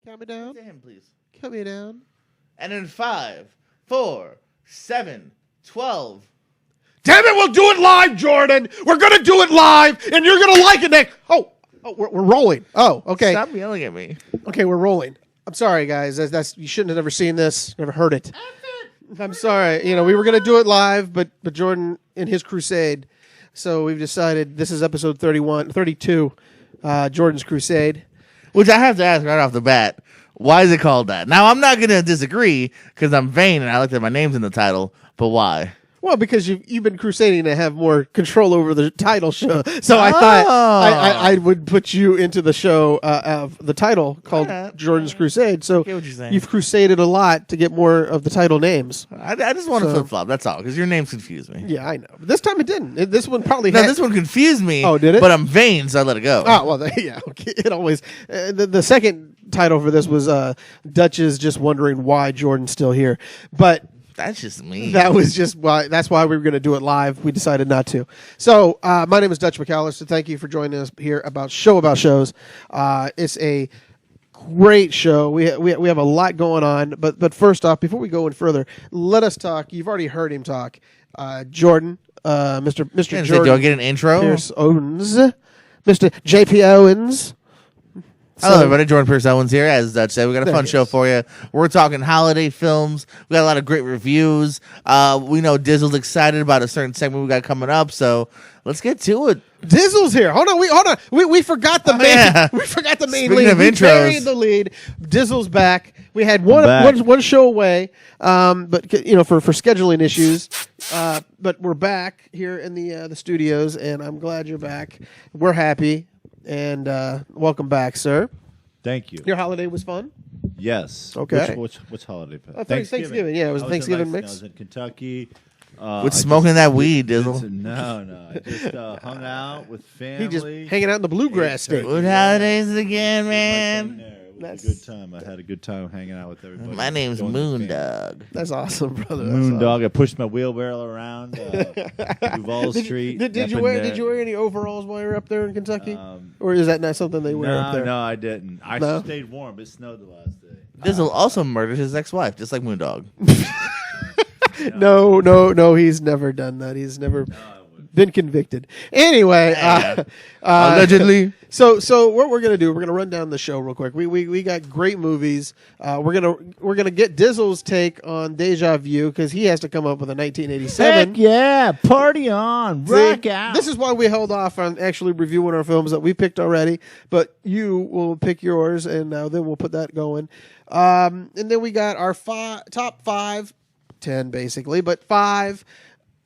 Count me down. To him, please. Count me down. And in 5, 4, 7, 12. Damn it, we'll do it live, Jordan. We're going to do it live, and you're going to like it next. Oh, we're rolling. Oh, okay. Stop yelling at me. Okay, we're rolling. I'm sorry, guys. That's you shouldn't have ever seen this, never heard it. I'm sorry. You know, we were going to do it live, but Jordan in his crusade. So we've decided this is episode 32, Jordan's Crusade. Which I have to ask right off the bat, why is it called that? Now, I'm not going to disagree because I'm vain and I like that my name's in the title, but why? Well, because you've been crusading to have more control over the title show, so I thought I would put you into the show of the title called Jordan's Crusade. So you've crusaded a lot to get more of the title names. I just want to flip flop. That's all, because your names confused me. Yeah, I know. But this time it didn't. This one probably. This one confused me. Oh, did it? But I'm vain, so I let it go. Oh well, yeah. Okay. It always. The second title for this was Dutch is just wondering why Jordan's still here, but. That's just me. That was just why. That's why we were going to do it live. We decided not to. So my name is Dutch McAllister. Thank you for joining us here about shows. It's a great show. We have a lot going on. But first off, before we go in further, let us talk. You've already heard him talk. Jordan, Mr. Jordan. Do I get an intro? Pierce Owens, Mr. JP Owens. Hello, everybody. Jordan Pierce Owens here. As Dutch said, we got a fun show for you. We're talking holiday films. We got a lot of great reviews. We know Dizzle's excited about a certain segment we got coming up, so let's get to it. Dizzle's here. Hold on. We forgot the main. Yeah. We forgot the main Speaking lead. Of we intros. buried the lead. Dizzle's back. We had one show away, but for scheduling issues. But we're back here in the studios, and I'm glad you're back. We're happy. And welcome back, sir. Thank you. Your holiday was fun? Yes. Okay. Which holiday? Thanksgiving. Yeah, it was a Thanksgiving mix. I was in Kentucky. With smoking that weed, Dizzle. No. I just hung out with family. He just hanging out in the bluegrass state. Good holidays again, man. It was a good time. I had a good time hanging out with everybody. My name's Moondog. That's awesome, brother. Moondog. I pushed my wheelbarrow around Duval Street. Did you wear any overalls while you were up there in Kentucky? Or is that not something they wear up there? No, I didn't. I stayed warm. It snowed the last day. Dizzle also murdered his ex-wife, just like Moondog. No, he's never done that. He's never been convicted. Anyway, allegedly. So what we're gonna do? We're gonna run down the show real quick. We got great movies. We're gonna get Dizzle's take on Deja Vu because he has to come up with a 1987. Heck yeah, party on, rock out. This is why we held off on actually reviewing our films that we picked already. But you will pick yours, and then we'll put that going. And then we got our top 5, 10 basically, but 5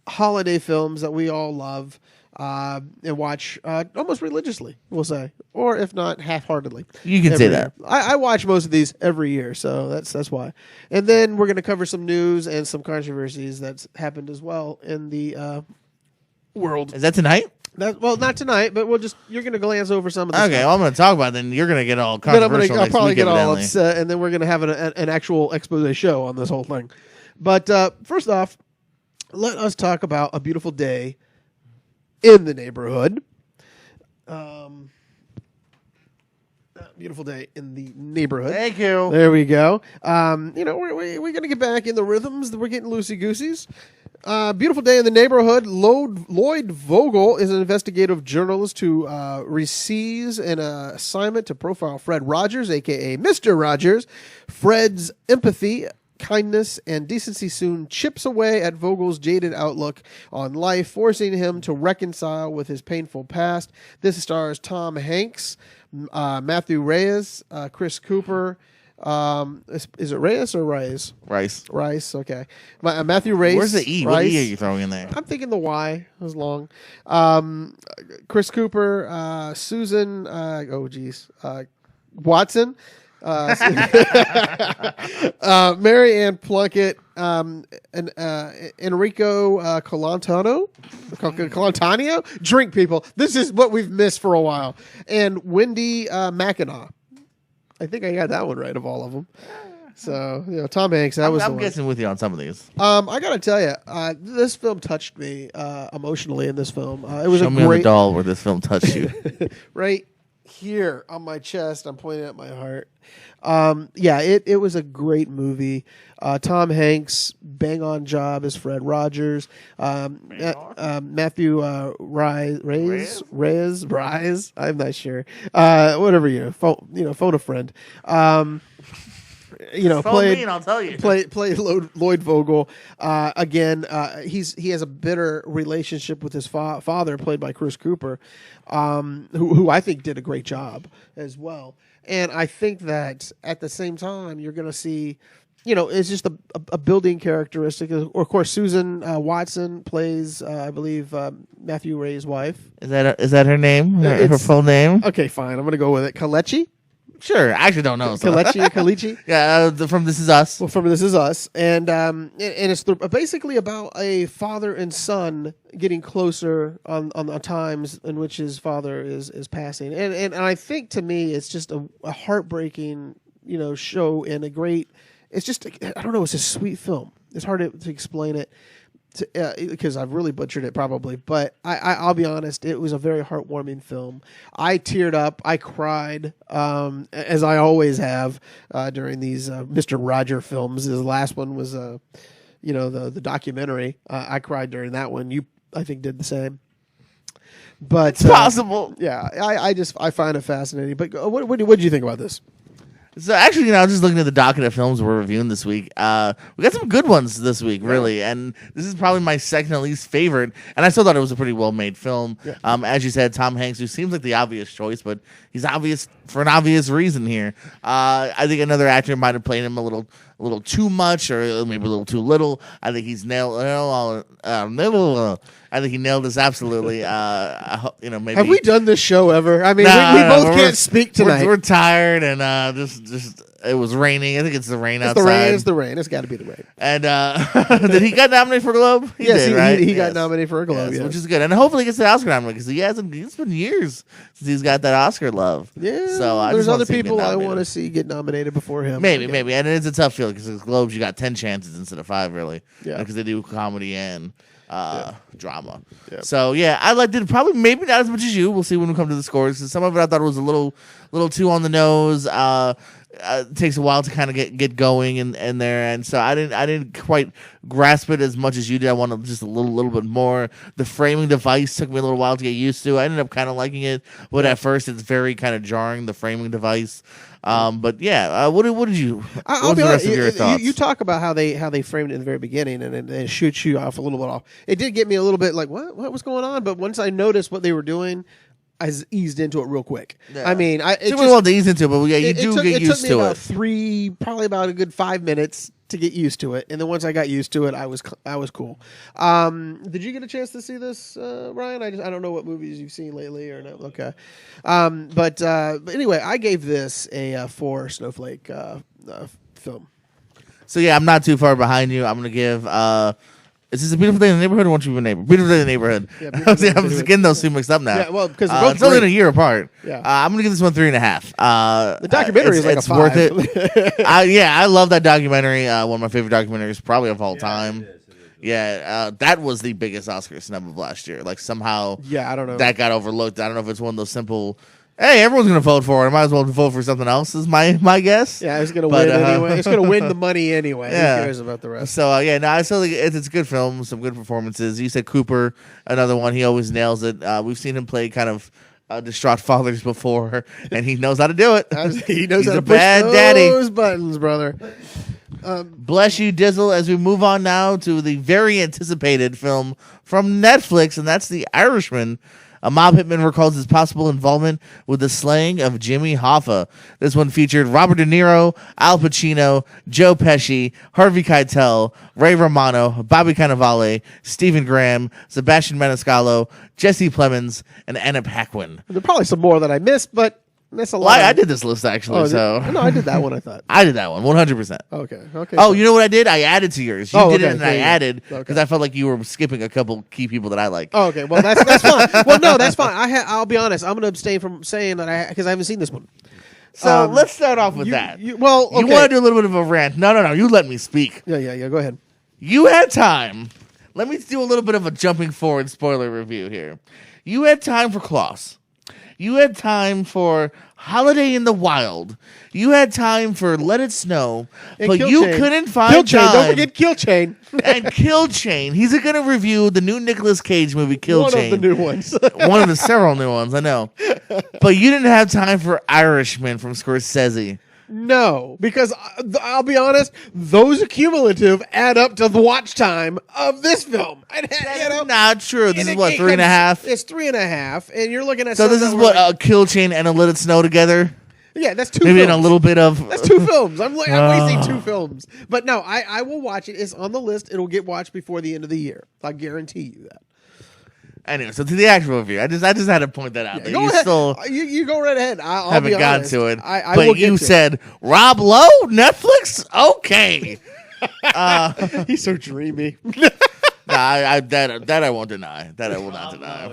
holiday films that we all love and watch almost religiously, we'll say, or if not half-heartedly. You can say that. I watch most of these every year, so that's why. And then we're going to cover some news and some controversies that's happened as well in the world. Is that tonight? Well, not tonight, but you're going to glance over some of the Okay, stuff. well, I'm going to talk about it, then you're going to get all controversial I'll probably get all evidently. upset, and then we're going to have an actual expose show on this whole thing. But first off, let us talk about A Beautiful Day in the Neighborhood. Beautiful Day in the Neighborhood. Thank you. There we go. We're going to get back in the rhythms. We're getting loosey-gooseys. Beautiful Day in the Neighborhood. Lloyd Vogel is an investigative journalist who receives an assignment to profile Fred Rogers, a.k.a. Mr. Rogers. Fred's empathy, kindness, and decency soon chips away at Vogel's jaded outlook on life, forcing him to reconcile with his painful past. This stars Tom Hanks, Matthew Reyes, Chris Cooper. Is it Reyes or Rice? Rice, okay. Matthew Reyes. Where's the E? Rice. What E are you throwing in there? I'm thinking the Y was long. Chris Cooper, Susan, Watson, Mary Ann Plunkett, and Enrico Colantano. Drink, people. This is what we've missed for a while. And Wendy Mackinac. I think I got that one right of all of them. So, Tom Hanks, that was the one. I'm guessing with you on some of these. I got to tell you, this film touched me emotionally in this film. It was Show me on the doll where this film touched you. right here on my chest. I'm pointing at my heart. Yeah, it was a great movie. Tom Hanks, bang on job as Fred Rogers. Matthew Reyes. I'm not sure. Whatever phone a friend. Phone played me and I'll tell you. played Lloyd Vogel. Again, he has a bitter relationship with his father, played by Chris Cooper, who I think did a great job as well. And I think that at the same time, you're going to see, it's just a building characteristic. Of course, Susan Watson plays, I believe, Matthew Ray's wife. Is that her name? Her full name? Okay, fine. I'm going to go with it. Kalechi? Sure. I actually don't know. Kalechi? Yeah, from This Is Us. Well, from This Is Us. And it's basically about a father and son getting closer on the times in which his father is passing. And I think, to me, it's just a heartbreaking, show, and a great... It's just, I don't know, it's a sweet film. It's hard to explain it because I've really butchered it probably. But I'll be honest, it was a very heartwarming film. I teared up. I cried, as I always have during these Mr. Roger films. The last one was, the documentary. I cried during that one. You, I think, did the same. But it's possible. Yeah, I find it fascinating. But what did you think about this? So actually, I was just looking at the docket of films we're reviewing this week. We got some good ones this week, really, and this is probably my second at least favorite. And I still thought it was a pretty well-made film. Yeah. As you said, Tom Hanks, who seems like the obvious choice, but he's obvious for an obvious reason here. I think another actor might have played him a little too much, or maybe a little too little. I think he's nailed. I think he nailed this absolutely. Maybe have we done this show ever? I mean, we both can't speak tonight. We're tired, and just it was raining. I think it's the rain outside. It's the rain. It's got to be the rain. And did he get nominated for a Globe? He got nominated for a Globe, yes. Which is good. And hopefully he gets the Oscar nomination because it's been years since he's got that Oscar love. Yeah. So there's other people I want to see get nominated before him. Maybe. And it's a tough field because the Globes you got 10 chances instead of 5, really. Yeah. Because they do comedy and drama. Yeah. So I liked it. Probably maybe not as much as you. We'll see when we come to the scores. Some of it I thought was a little too on the nose. It takes a while to kind of get going in there, and so I didn't quite grasp it as much as you did. I wanted just a little bit more. The framing device took me a little while to get used to. I ended up kind of liking it, but at first it's very kind of jarring, the framing device. But what did you? I'll be honest. Of your thoughts? You talk about how they framed it in the very beginning, and it shoots you off a little bit off. It did get me a little bit like what was going on, but once I noticed what they were doing, I eased into it real quick. Yeah. I mean, it took me a while to ease into it, but you get used to it. It took me about a good 5 minutes to get used to it, and then once I got used to it, I was cool. Did you get a chance to see this, Ryan? I don't know what movies you've seen lately or no. Okay, but anyway, I gave this a 4 snowflake film. So I'm not too far behind you. I'm gonna give. Is this A Beautiful Day in the Neighborhood or Won't You Be a Neighbor? Beautiful Day in the Neighborhood. Yeah, I'm just getting those two mixed up now. Yeah, well, because it's only a year apart. Yeah. I'm going to give this one 3.5. The documentary is like it's a 5. Worth it. I love that documentary. One of my favorite documentaries probably of all time. It is. Yeah, that was the biggest Oscar snub of last year. Like somehow I don't know. That got overlooked. I don't know if it's one of those simple... Hey, everyone's going to vote for it. I might as well vote for something else, is my guess. Yeah, it's going to win anyway. It's going to win the money anyway. Yeah. Who cares about the rest? So, I still think it's a good film, some good performances. You said Cooper, another one. He always nails it. We've seen him play kind of distraught fathers before, and he knows how to do it. He knows He's how to a push bad those daddy. buttons, brother. Bless you, Dizzle, as we move on now to the very anticipated film from Netflix, and that's The Irishman. A mob hitman recalls his possible involvement with the slaying of Jimmy Hoffa. This one featured Robert De Niro, Al Pacino, Joe Pesci, Harvey Keitel, Ray Romano, Bobby Cannavale, Stephen Graham, Sebastian Maniscalco, Jesse Plemons, and Anna Paquin. There are probably some more that I missed, but that's a lot. Well, I did this list actually. No, I did that one. I thought I did that one 100%. Okay. Oh, you know what I did? I added to yours. You did it, and I added because I felt like you were skipping a couple key people that I like. Oh, okay. Well, that's fine. Well, no, that's fine. I'll be honest. I'm going to abstain from saying that because I haven't seen this one. So let's start off with that. You want to do a little bit of a rant? No. You let me speak. Yeah. Go ahead. You had time. Let me do a little bit of a jumping forward spoiler review here. You had time for Klaus. You had time for Holiday in the Wild. You had time for Let It Snow. And but Kill you Chain. couldn't find Kill Chain. time. Don't forget Kill Chain. And Kill Chain. He's going to review the new Nicolas Cage movie, Kill Chain. One of the new ones. One of the several new ones, I know. But you didn't have time for Irishman from Scorsese. No, because I'll be honest, those cumulative add up to the watch time of this film. That's not true. This is what, 3.5? It's 3.5, and you're looking at. So this is what a Kill Chain and a Let It Snow together. Yeah, that's two. Maybe films. in a little bit of. That's two films. I'm wasting two films, but no, I will watch it. It's on the list. It'll get watched before the end of the year. I guarantee you that. Anyway, so to the actual review, I just had to point that out. That Go you ahead. still You go right ahead. I'll haven't be gotten honest. to it. I but will get you to it. said Rob Lowe, Netflix, okay. He's so dreamy. Nah, that I won't deny. That I will not deny.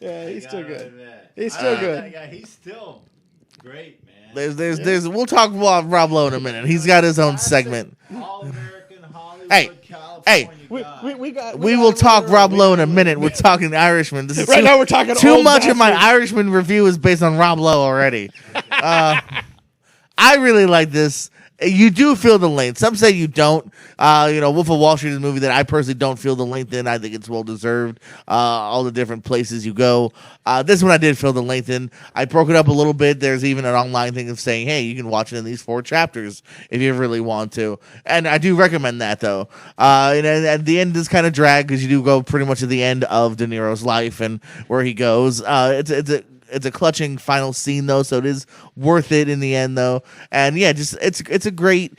Yeah, he's still good. He's still good. Yeah, he's still great, man. There's. We'll talk about Rob Lowe in a minute. He's got his own segment. All American Hollywood, Hey, California guy. We will talk Rob Lowe in a minute. We're talking Irishman. This is Right now we're talking too old much of my bastards. Irishman review is based on Rob Lowe already. I really like this. You do feel the length. Some say you don't. Wolf of Wall Street is a movie that I personally don't feel the length in. I think it's well deserved. All the different places you go. This one I did feel the length in. I broke it up a little bit. There's even an online thing of saying, hey, you can watch it in these 4 chapters if you really want to. And I do recommend that, though. And at the end is kind of drag because you do go pretty much to the end of De Niro's life and where he goes. It's a clutching final scene, though, so it is worth it in the end, though. And yeah, just it's a great.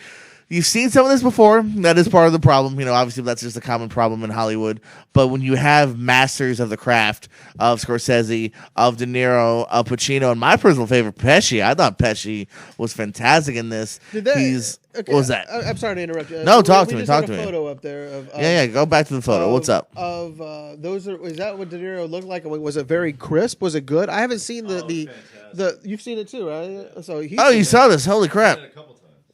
You've seen some of this before. That is part of the problem. Obviously that's just a common problem in Hollywood. But when you have masters of the craft of Scorsese, of De Niro, of Pacino, and my personal favorite, Pesci. I thought Pesci was fantastic in this. What was that? I'm sorry to interrupt you. No, talk to me. We just Talk had to a me. photo up there of Yeah. Go back to the photo. What's up? Of those are. Is that what De Niro looked like? Was it very crisp? Was it good? I haven't seen the. You've seen it too, right? So You saw this? Holy crap!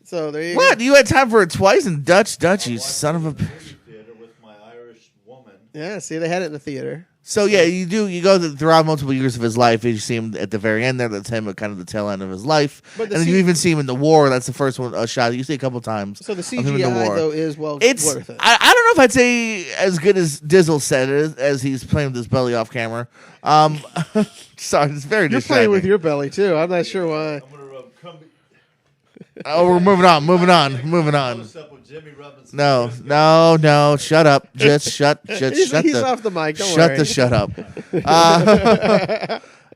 So there you What? go. You had time for it twice in Dutch, you son of a. Theater with my Irish woman. Yeah, see, they had it in the theater. So yeah, you do. You go throughout multiple years of his life. You see him at the very end there. That's him at kind of the tail end of his life. But And then you even see him in the war. That's the first one shot you see a couple times. So the of him in the CGI war. though is It's. worth it. I don't know if I'd say as good as Dizzle said it, as he's playing with his belly off camera. Sorry, it's very You're distracting. playing with your belly too. I'm not sure why. I'm gonna rub. Oh, we're moving on. Moving on. What's up with Jimmy Robinson? No. Shut up. Just shut. He's off the mic. Don't Shut worry. the shut up.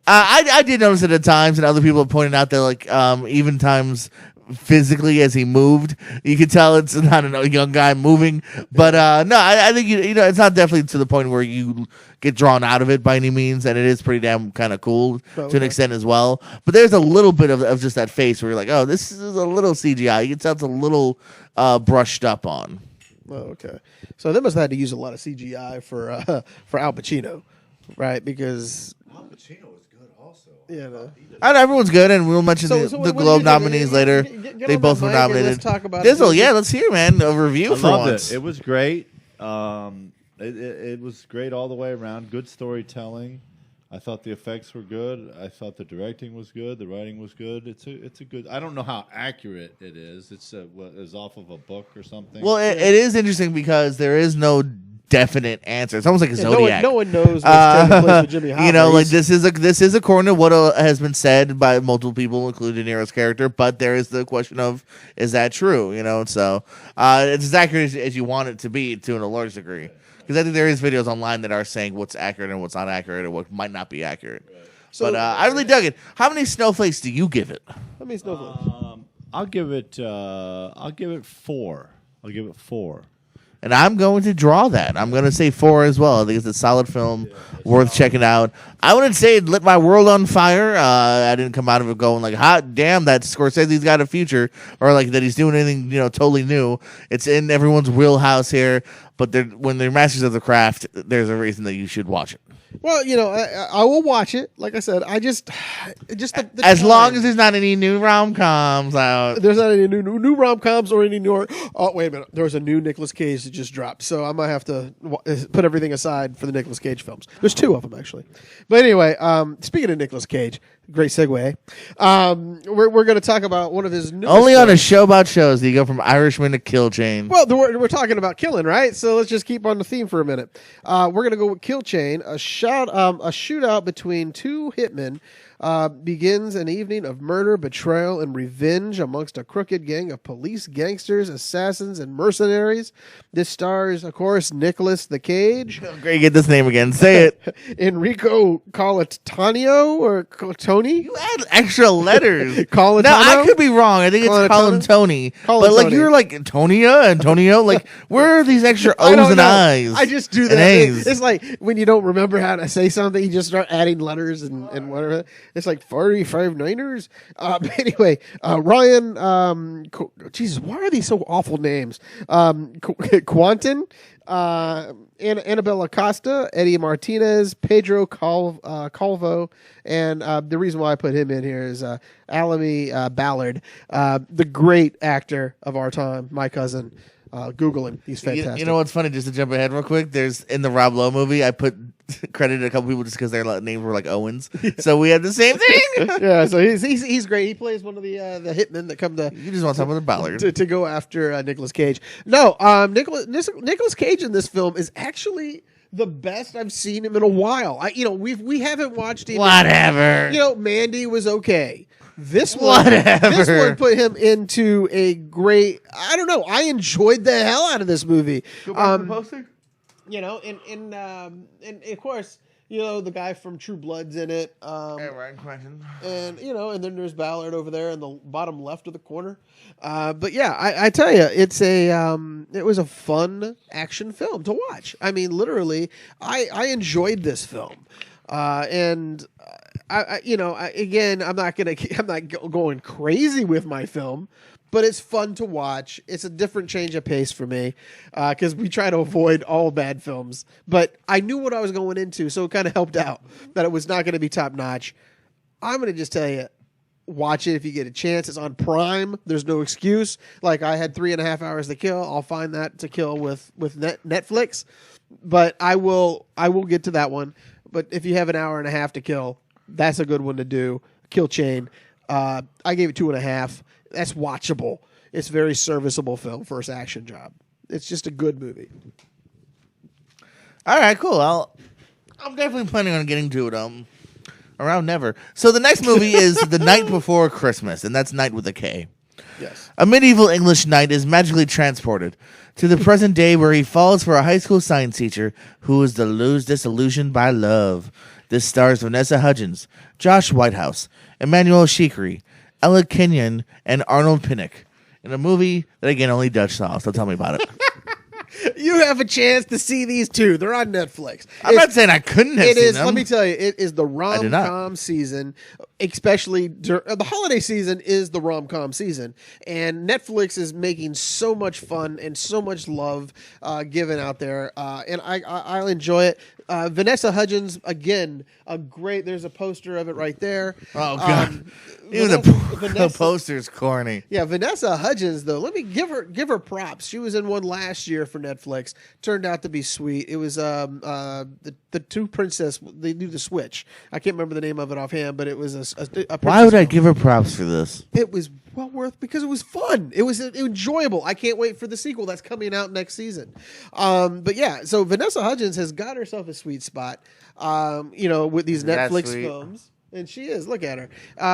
I did notice it at times, and other people have pointed out that even times physically as he moved, you could tell it's not a young guy moving. But no, I think it's not definitely to the point where you get drawn out of it by any means, and it is pretty damn kind of cool to an extent as well. But there's a little bit of just that face where you're like, oh, this is a little CGI. You can tell it's a little brushed up on. Oh, okay. So they must have had to use a lot of CGI for Al Pacino, right? Because Al Pacino was good also. And everyone's good, and we'll mention So the what do Globe you think? nominees later. Get They on both that were mic and nominated. let's talk about Dizzle, it. yeah, let's hear, man, a review I for loved once. it. It was great. It was great all the way around. Good storytelling. I thought the effects were good. I thought the directing was good. The writing was good. It's a good. I don't know how accurate it is. It's off of a book or something. Well, it is interesting because there is no definite answer. It's almost like a Zodiac. No one knows what's taking place with Jimmy Hopper. This is according to what has been said by multiple people, including De Niro's character. But there is the question of, is that true? So it's as accurate as you want it to be to a large degree. Because I think there is videos online that are saying what's accurate and what's not accurate, or what might not be accurate. So, but I really dug it. How many snowflakes do you give it? That means no. I'll give it 4. I'll give it 4. And I'm going to draw that. I'm going to say 4 as well. I think it's a solid film, worth checking out. I wouldn't say it lit my world on fire. I didn't come out of it going like, hot damn, that Scorsese's got a future, or like that he's doing anything totally new. It's in everyone's wheelhouse here. But when they're masters of the craft, there's a reason that you should watch it. Well, I will watch it. Like I said, I just the As time. long as there's not any new rom-coms out. There's not any new rom-coms or any new. Oh, wait a minute. There was a new Nicolas Cage that just dropped, so I might have to put everything aside for the Nicolas Cage films. There's 2 of them actually. But anyway, speaking of Nicolas Cage, great segue. We're going to talk about one of his newest Only on a films. show about shows do you go from Irishman to Kill Chain. Well, we're talking about killing, right? So let's just keep on the theme for a minute. We're going to go with Kill Chain. A shootout between 2 hitmen begins an evening of murder, betrayal, and revenge amongst a crooked gang of police, gangsters, assassins, and mercenaries. This stars, of course, Nicolas the Cage. Great, get this name again. Say it. Enrico Colantonio or Tony? You add extra letters. Colantonio? No, I could be wrong. I think it's Colantonio? Colantoni. But Colantoni. like you're like Antonia, Antonio. Like where are these extra I O's don't and know. I's? I just do and that. A's? It's like when you don't remember how to say something, you just start adding letters and whatever. It's like 45 Niners. Anyway, Ryan, Jesus, why are these so awful names? Quantin, Annabella Costa, Eddie Martinez, Pedro Calvo, and the reason why I put him in here is Alamy Ballard, the great actor of our time, my cousin. Google him. He's fantastic. You know what's funny? Just to jump ahead real quick, there's in the Rob Lowe movie, I put credited a couple people just because their names were like Owens. So we had the same thing. Yeah, so he's great. He plays one of the hitmen that come to You just want to talk about Ballard. to go after Nicolas Cage. No, Nicolas Cage in this film is actually the best I've seen him in a while. We haven't watched him. Whatever. Mandy was okay. This one put him into a great. I don't know. I enjoyed the hell out of this movie. Go back to the poster. And of course, the guy from True Blood's in it. Ryan Quentin. And and then there's Ballard over there in the bottom left of the corner. But yeah, I tell you, it was a fun action film to watch. I mean, literally, I enjoyed this film. And again, I'm not going crazy with my film, but it's fun to watch. It's a different change of pace for me because we try to avoid all bad films. But I knew what I was going into, so it kind of helped out that it was not going to be top notch. I'm going to just tell you, watch it if you get a chance. It's on Prime. There's no excuse. Like I had 3.5 hours to kill. I'll find that to kill with Netflix. But I will get to that one. But if you have an hour and a half to kill, that's a good one to do. Kill Chain. I gave it 2.5. That's watchable. It's a very serviceable film, first action job. It's just a good movie. All right, cool. I'm definitely planning on getting to it. Around never. So the next movie is The Night Before Christmas, and that's Night with a K. Yes. A medieval English knight is magically transported to the present day where he falls for a high school science teacher who is disillusioned by love. This stars Vanessa Hudgens, Josh Whitehouse, Emmanuel Shikri, Ella Kenyon, and Arnold Pinnock in a movie that, again, only Dutch saw, so tell me about it. You have a chance to see these two. They're on Netflix. I'm not saying I couldn't have seen them. Let me tell you, it is the I did not. rom-com season, especially the holiday season is the rom-com season. And Netflix is making so much fun and so much love given out there. And I'll enjoy it. Vanessa Hudgens, again, there's a poster of it right there. Oh, God. Even the poster's corny. Yeah, Vanessa Hudgens, though, let me give her props. She was in one last year for Netflix. Turned out to be sweet. It was the two princess. They do the switch. I can't remember the name of it offhand, but it was a Why would I film. give her props for this? It was well worth because it was fun. It was enjoyable. I can't wait for the sequel that's coming out next season. But yeah, so Vanessa Hudgens has got herself a sweet spot. With these Netflix films. And she is. Look at her.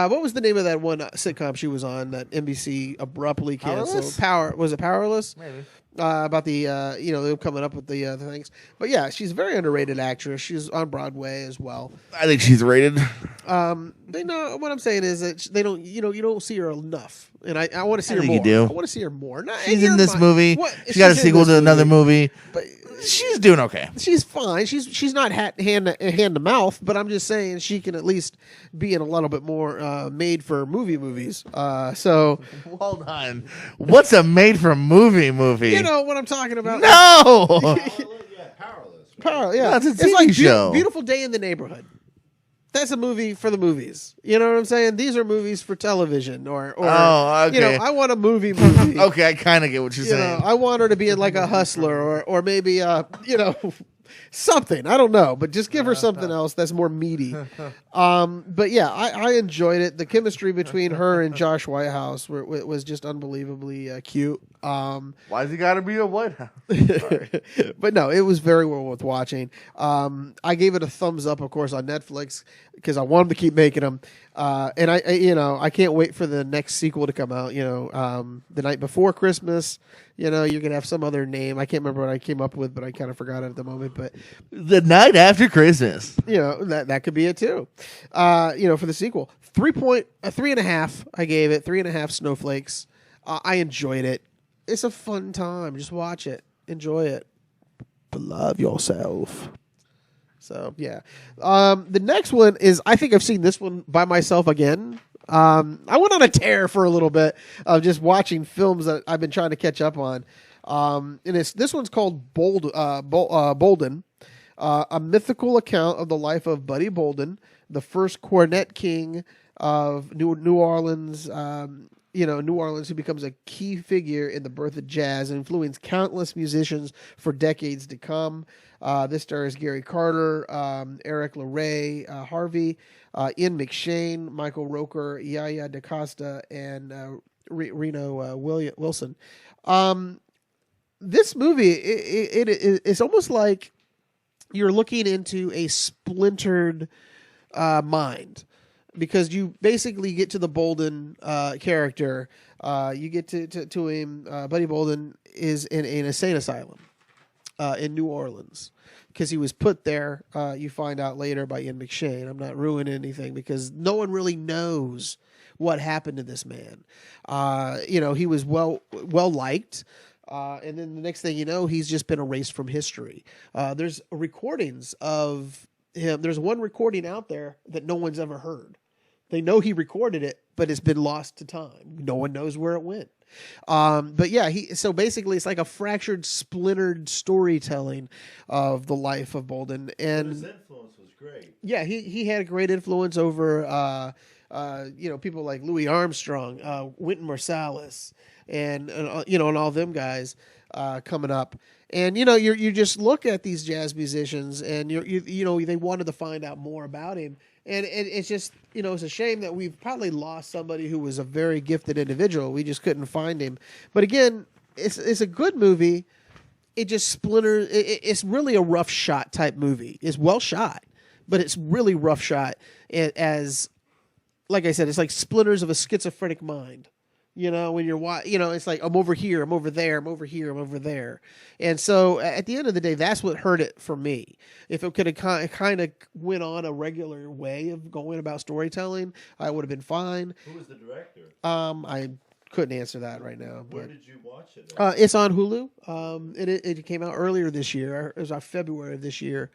What was the name of that one sitcom she was on that NBC abruptly canceled? Powerless? Was it Powerless? Maybe. About the them coming up with the things. But yeah, she's a very underrated actress. She's on Broadway as well. I think she's rated. They know what I'm saying is that they don't. You don't see her enough, and I want to see her think more. you do. I want to see her more. She's in this movie. What? She got a She's in sequel this to another movie. But She's doing okay. she's fine. She's not hand to mouth, but I'm just saying she can at least be in a little bit more made for movies. So Hold on. What's a made for movie? you know what I'm talking about. No. Powerless. Yeah, That's a it's TV like show. Beautiful Day in the Neighborhood. That's a movie for the movies. You know what I'm saying? These are movies for television, or Oh, okay. you know, I want a movie. Okay, I kind of get what you're You saying. know, I want her to be in like a Hustler, or maybe you know, something. I don't know, but just give her something else that's more meaty. But yeah, I enjoyed it. The chemistry between her and Josh Whitehouse was just unbelievably cute. Why's he got to be a White House? But no, it was very well worth watching. I gave it a thumbs up, of course, on Netflix because I want them to keep making them. And I can't wait for the next sequel to come out. You know, the night before Christmas. You know, you're gonna have some other name. I can't remember what I came up with, but I kind of forgot it at the moment. But The Night After Christmas. you know, that could be it too. You know, for the sequel, 3.5. I gave it 3.5 snowflakes. I enjoyed it. It's a fun time. Just watch it. Enjoy it. But love yourself. So, yeah. The next one is, I think I've seen this one by myself again. I went on a tear for a little bit of just watching films that I've been trying to catch up on. And this one's called Bolden, a mythical account of the life of Buddy Bolden, the first cornet king of New Orleans. New Orleans, who becomes a key figure in the birth of jazz and influenced countless musicians for decades to come. This stars Gary Carter, Eric LaRae, Harvey, Ian McShane, Michael Roker, Yaya DaCosta, and Reno Wilson. This movie, it's almost like you're looking into a splintered mind. Because you basically get to the Bolden character, you get to him. Buddy Bolden is in an insane asylum in New Orleans because he was put there. You find out later by Ian McShane. I'm not ruining anything because no one really knows what happened to this man. He was well liked. And then the next thing you know, he's just been erased from history. There's recordings of him. There's one recording out there that no one's ever heard. They know he recorded it, but it's been lost to time. No one knows where it went. But yeah, so basically it's like a fractured, splintered storytelling of the life of Bolden. And his influence was great. Yeah, he had a great influence over people like Louis Armstrong, Wynton Marsalis, and all them guys coming up. And you just look at these jazz musicians, and they wanted to find out more about him. And it's just, it's a shame that we've probably lost somebody who was a very gifted individual. We just couldn't find him. But again, it's a good movie. It just splinters. It's really a rough shot type movie. It's well shot, but it's really rough shot. As like I said, it's like splinters of a schizophrenic mind. When you're it's like, I'm over here, I'm over there, I'm over here, I'm over there. And so at the end of the day, that's what hurt it for me. If it could have kind of went on a regular way of going about storytelling, I would have been fine. Who was the director? I couldn't answer that right now. Where did you watch it? It's on Hulu. It came out earlier this year. It was February of this year,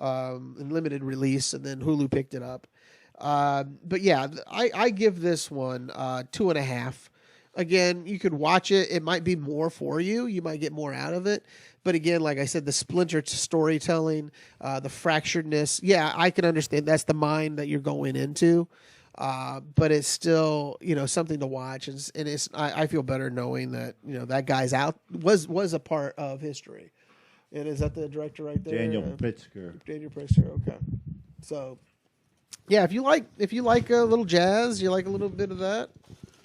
in limited release, and then Hulu picked it up. But yeah, I give this one 2.5. Again, you could watch it. It might be more for you. You might get more out of it. But again, like I said, the splintered storytelling, the fracturedness. Yeah, I can understand that's the mind that you're going into. But it's still, something to watch. And it's I feel better knowing that, that guy's was a part of history. And is that the director right there? Daniel Pritzker. Daniel Pritzker. Okay. So, yeah, if you like a little jazz, you like a little bit of that.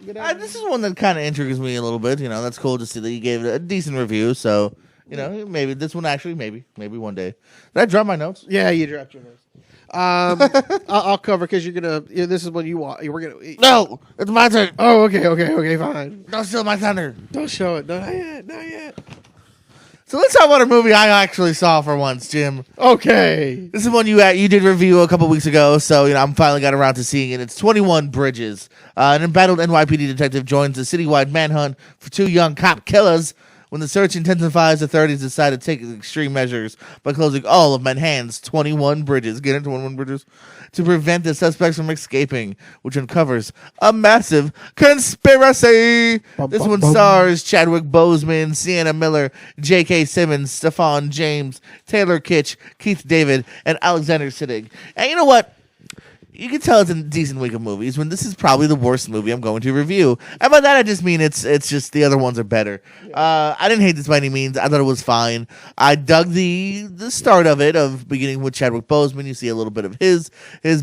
This is one that kind of intrigues me a little bit. That's cool to see that you gave it a decent review. So, maybe this one actually, maybe one day. Did I drop my notes? Yeah, you dropped your notes. I'll cover because you're gonna. This is what you want. We're gonna. No, it's my turn. Oh, okay, fine. Don't steal my thunder. Don't show it. Not yet. So let's talk about a movie I actually saw for once, Jim. Okay. This is one you did review a couple weeks ago, so I'm finally got around to seeing it. It's 21 Bridges. An embattled NYPD detective joins a citywide manhunt for two young cop killers When the search intensifies, authorities decide to take extreme measures by closing all of Manhattan's 21 bridges. Get into 21 bridges? To prevent the suspects from escaping, which uncovers a massive conspiracy. This one stars Chadwick Boseman, Sienna Miller, J.K. Simmons, Stefan James, Taylor Kitsch, Keith David, and Alexander Siddig. And you know what? You can tell it's a decent week of movies when this is probably the worst movie I'm going to review. And by that, I just mean it's just the other ones are better. Yeah. I didn't hate this by any means. I thought it was fine. I dug the start of it, of beginning with Chadwick Boseman. You see a little bit of his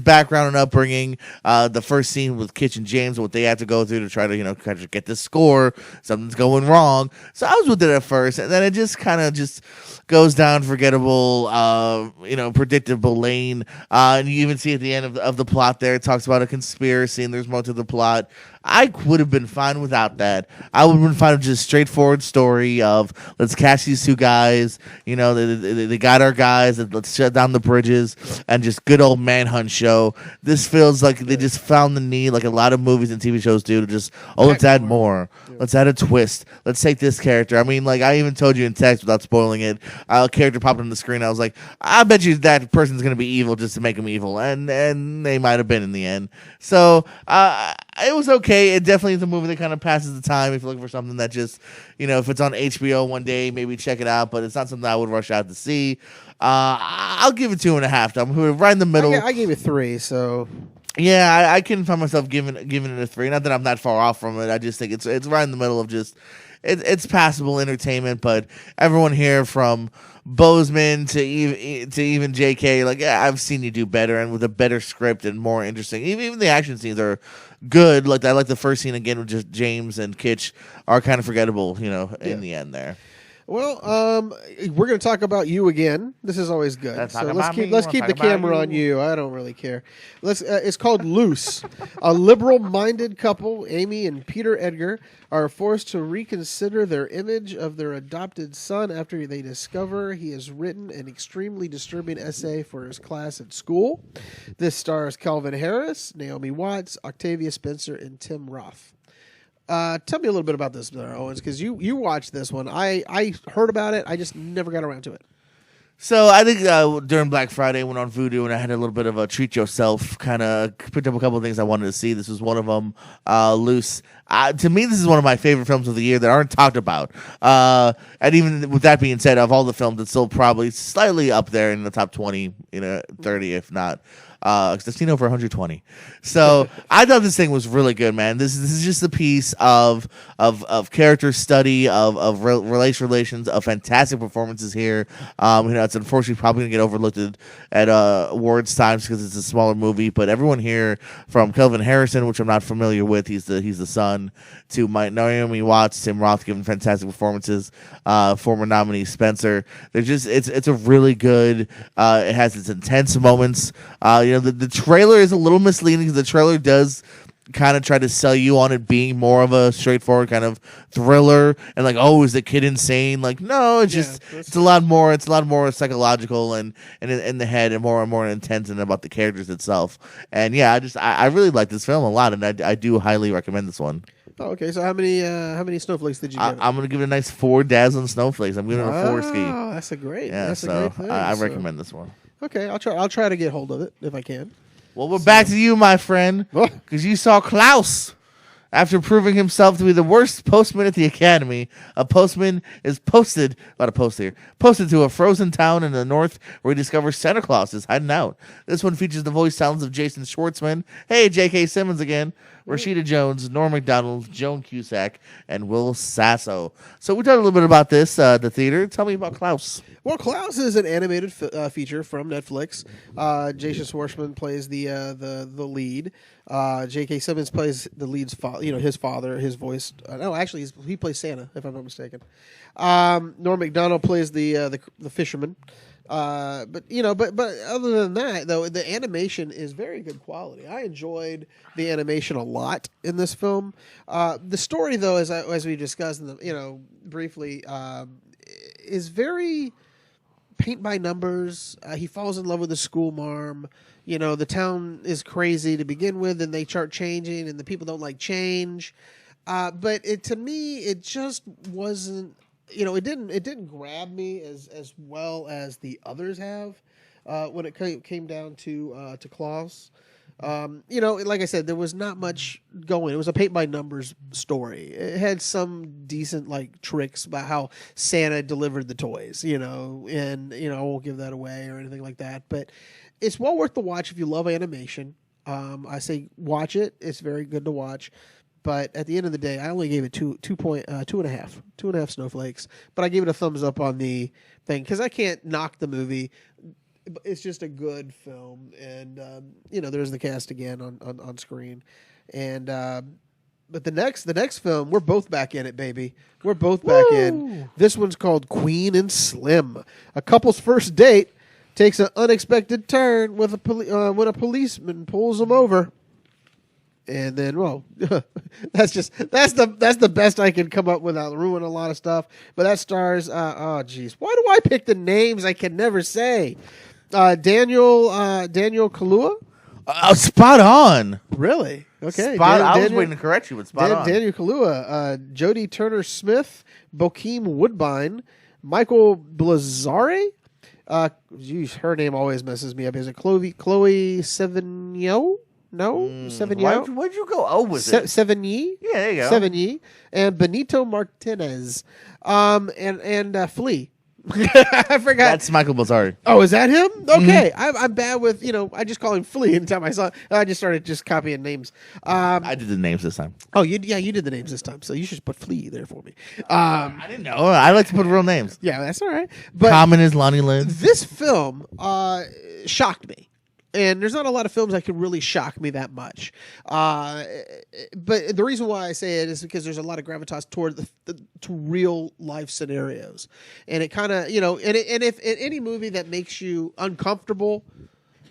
background and upbringing. The first scene with Kitch and James, what they have to go through to try to, kind of get this score. Something's going wrong. So I was with it at first, and then it just kind of just goes down forgettable, predictable lane. And you even see at the end of the plot there, it talks about a conspiracy and there's more to the plot. I would have been fine without that. I would have been fine with just a straightforward story of let's catch these two guys. They got our guys. Let's shut down the bridges and just good old manhunt show. This feels like they just found the need, like a lot of movies and TV shows do, to just let's add more. Let's add a twist. Let's take this character. I mean, like I even told you in text without spoiling it. A character popped on the screen. I was like, I bet you that person's gonna be evil just to make him evil, and they might have been in the end. So it was okay. It definitely is a movie that kind of passes the time if you're looking for something that just, if it's on HBO one day, maybe check it out. But it's not something I would rush out to see. I'll give it 2.5. I'm right in the middle. I gave it 3. So yeah, I can find myself giving it a 3. Not that I'm that far off from it. I just think it's right in the middle of just it's passable entertainment. But everyone here from Boseman to even JK, like, yeah, I've seen you do better and with a better script and more interesting. Even the action scenes are good. Like I like the first scene again with just James and Kitch are kind of forgettable, in the end there. Well, we're going to talk about you again. This is always good. Let's keep the camera on you. I don't really care. It's called Loose. A liberal-minded couple, Amy and Peter Edgar, are forced to reconsider their image of their adopted son after they discover he has written an extremely disturbing essay for his class at school. This stars Calvin Harris, Naomi Watts, Octavia Spencer, and Tim Roth. Tell me a little bit about this, Owens, because you watched this one. I heard about it. I just never got around to it. So I think during Black Friday, I went on Vudu and I had a little bit of a treat yourself, kind of picked up a couple of things I wanted to see. This was one of them, Loose. To me, this is one of my favorite films of the year that aren't talked about. And even with that being said, of all the films, it's still probably slightly up there in the top 20, 30, if not. I've seen over 120. So I thought this thing was really good, man. This is just a piece of character study, of race relations, of fantastic performances here. It's unfortunately probably gonna get overlooked at awards times because it's a smaller movie. But everyone here, from Kelvin Harrison, which I'm not familiar with, he's the son, to Naomi Watts, Tim Roth, giving fantastic performances. Former nominee Spencer. It's a really good. It has its intense moments. The trailer is a little misleading because the trailer does kind of try to sell you on it being more of a straightforward kind of thriller and like, oh, is the kid insane? Like, no, it's a lot more. It's a lot more psychological and in the head and more intense and about the characters itself. And yeah, I really like this film a lot, and I do highly recommend this one. Oh, okay. So how many snowflakes did you give it? I'm gonna give it a nice 4 dazzling snowflakes. I'm giving it a 4 ski. Oh, that's a great. Yeah, that's so a great thing. I recommend this one. Okay, I'll try to get hold of it if I can. Well, we're back to you, my friend, because you saw Klaus. After proving himself to be the worst postman at the Academy, a postman is posted to a frozen town in the north where he discovers Santa Claus is hiding out. This one features the voice sounds of Jason Schwartzman, hey, J.K. Simmons again, Rashida Jones, Norm Macdonald, Joan Cusack, and Will Sasso. So we talked a little bit about this, the theater. Tell me about Klaus. Well, Klaus is an animated feature from Netflix. Jason Schwartzman plays the lead. J.K. Simmons plays the lead's father. His father. His voice. No, actually, he plays Santa, if I'm not mistaken. Norm Macdonald plays the fisherman. But other than that, though, the animation is very good quality. I enjoyed the animation a lot in this film. The story, though, as we discussed, briefly, is very paint by numbers. He falls in love with the school marm. The town is crazy to begin with, and they start changing, and the people don't like change. But to me, it just wasn't. it didn't grab me as well as the others have when it came down to Klaus. Like I said, there was not much going. It was a paint by numbers story. It had some decent like tricks about how Santa delivered the toys, and I won't give that away or anything like that. But it's well worth the watch if you love animation. I say watch it. It's very good to watch. But at the end of the day, I only gave it 2.5 snowflakes. But I gave it a thumbs up on the thing because I can't knock the movie. It's just a good film, and there's the cast again on screen, and but the next film, we're both back in it, baby. We're both back in. This one's called Queen and Slim. A couple's first date takes an unexpected turn when a policeman pulls them over. And then, well, that's the best I can come up with. I'll ruin a lot of stuff, but that stars. Why do I pick the names I can never say? Daniel Kaluuya. Spot on. Really? Okay. I was waiting to correct you, but spot on. Daniel Kaluuya, Jodie Turner-Smith, Bokeem Woodbine, Michael Blazare. Her name always messes me up. Is it Chloe Sevigny? No, Sevigny. Why'd you go? Oh, was it Sevigny? Yeah, there you go. Sevigny and Benito Martinez, and Flea. I forgot. That's Michael Blazare. Oh, is that him? Okay, I'm bad with I just call him Flea anytime I saw. I just started copying names. I did the names this time. Oh, you did the names this time, so you should put Flea there for me. I didn't know. I like to put real names. Yeah, that's all right. But Common is Lonnie Lynn. This film shocked me. And there's not a lot of films that can really shock me that much. But the reason why I say it is because there's a lot of gravitas toward to real life scenarios. And it kind of, and if any movie that makes you uncomfortable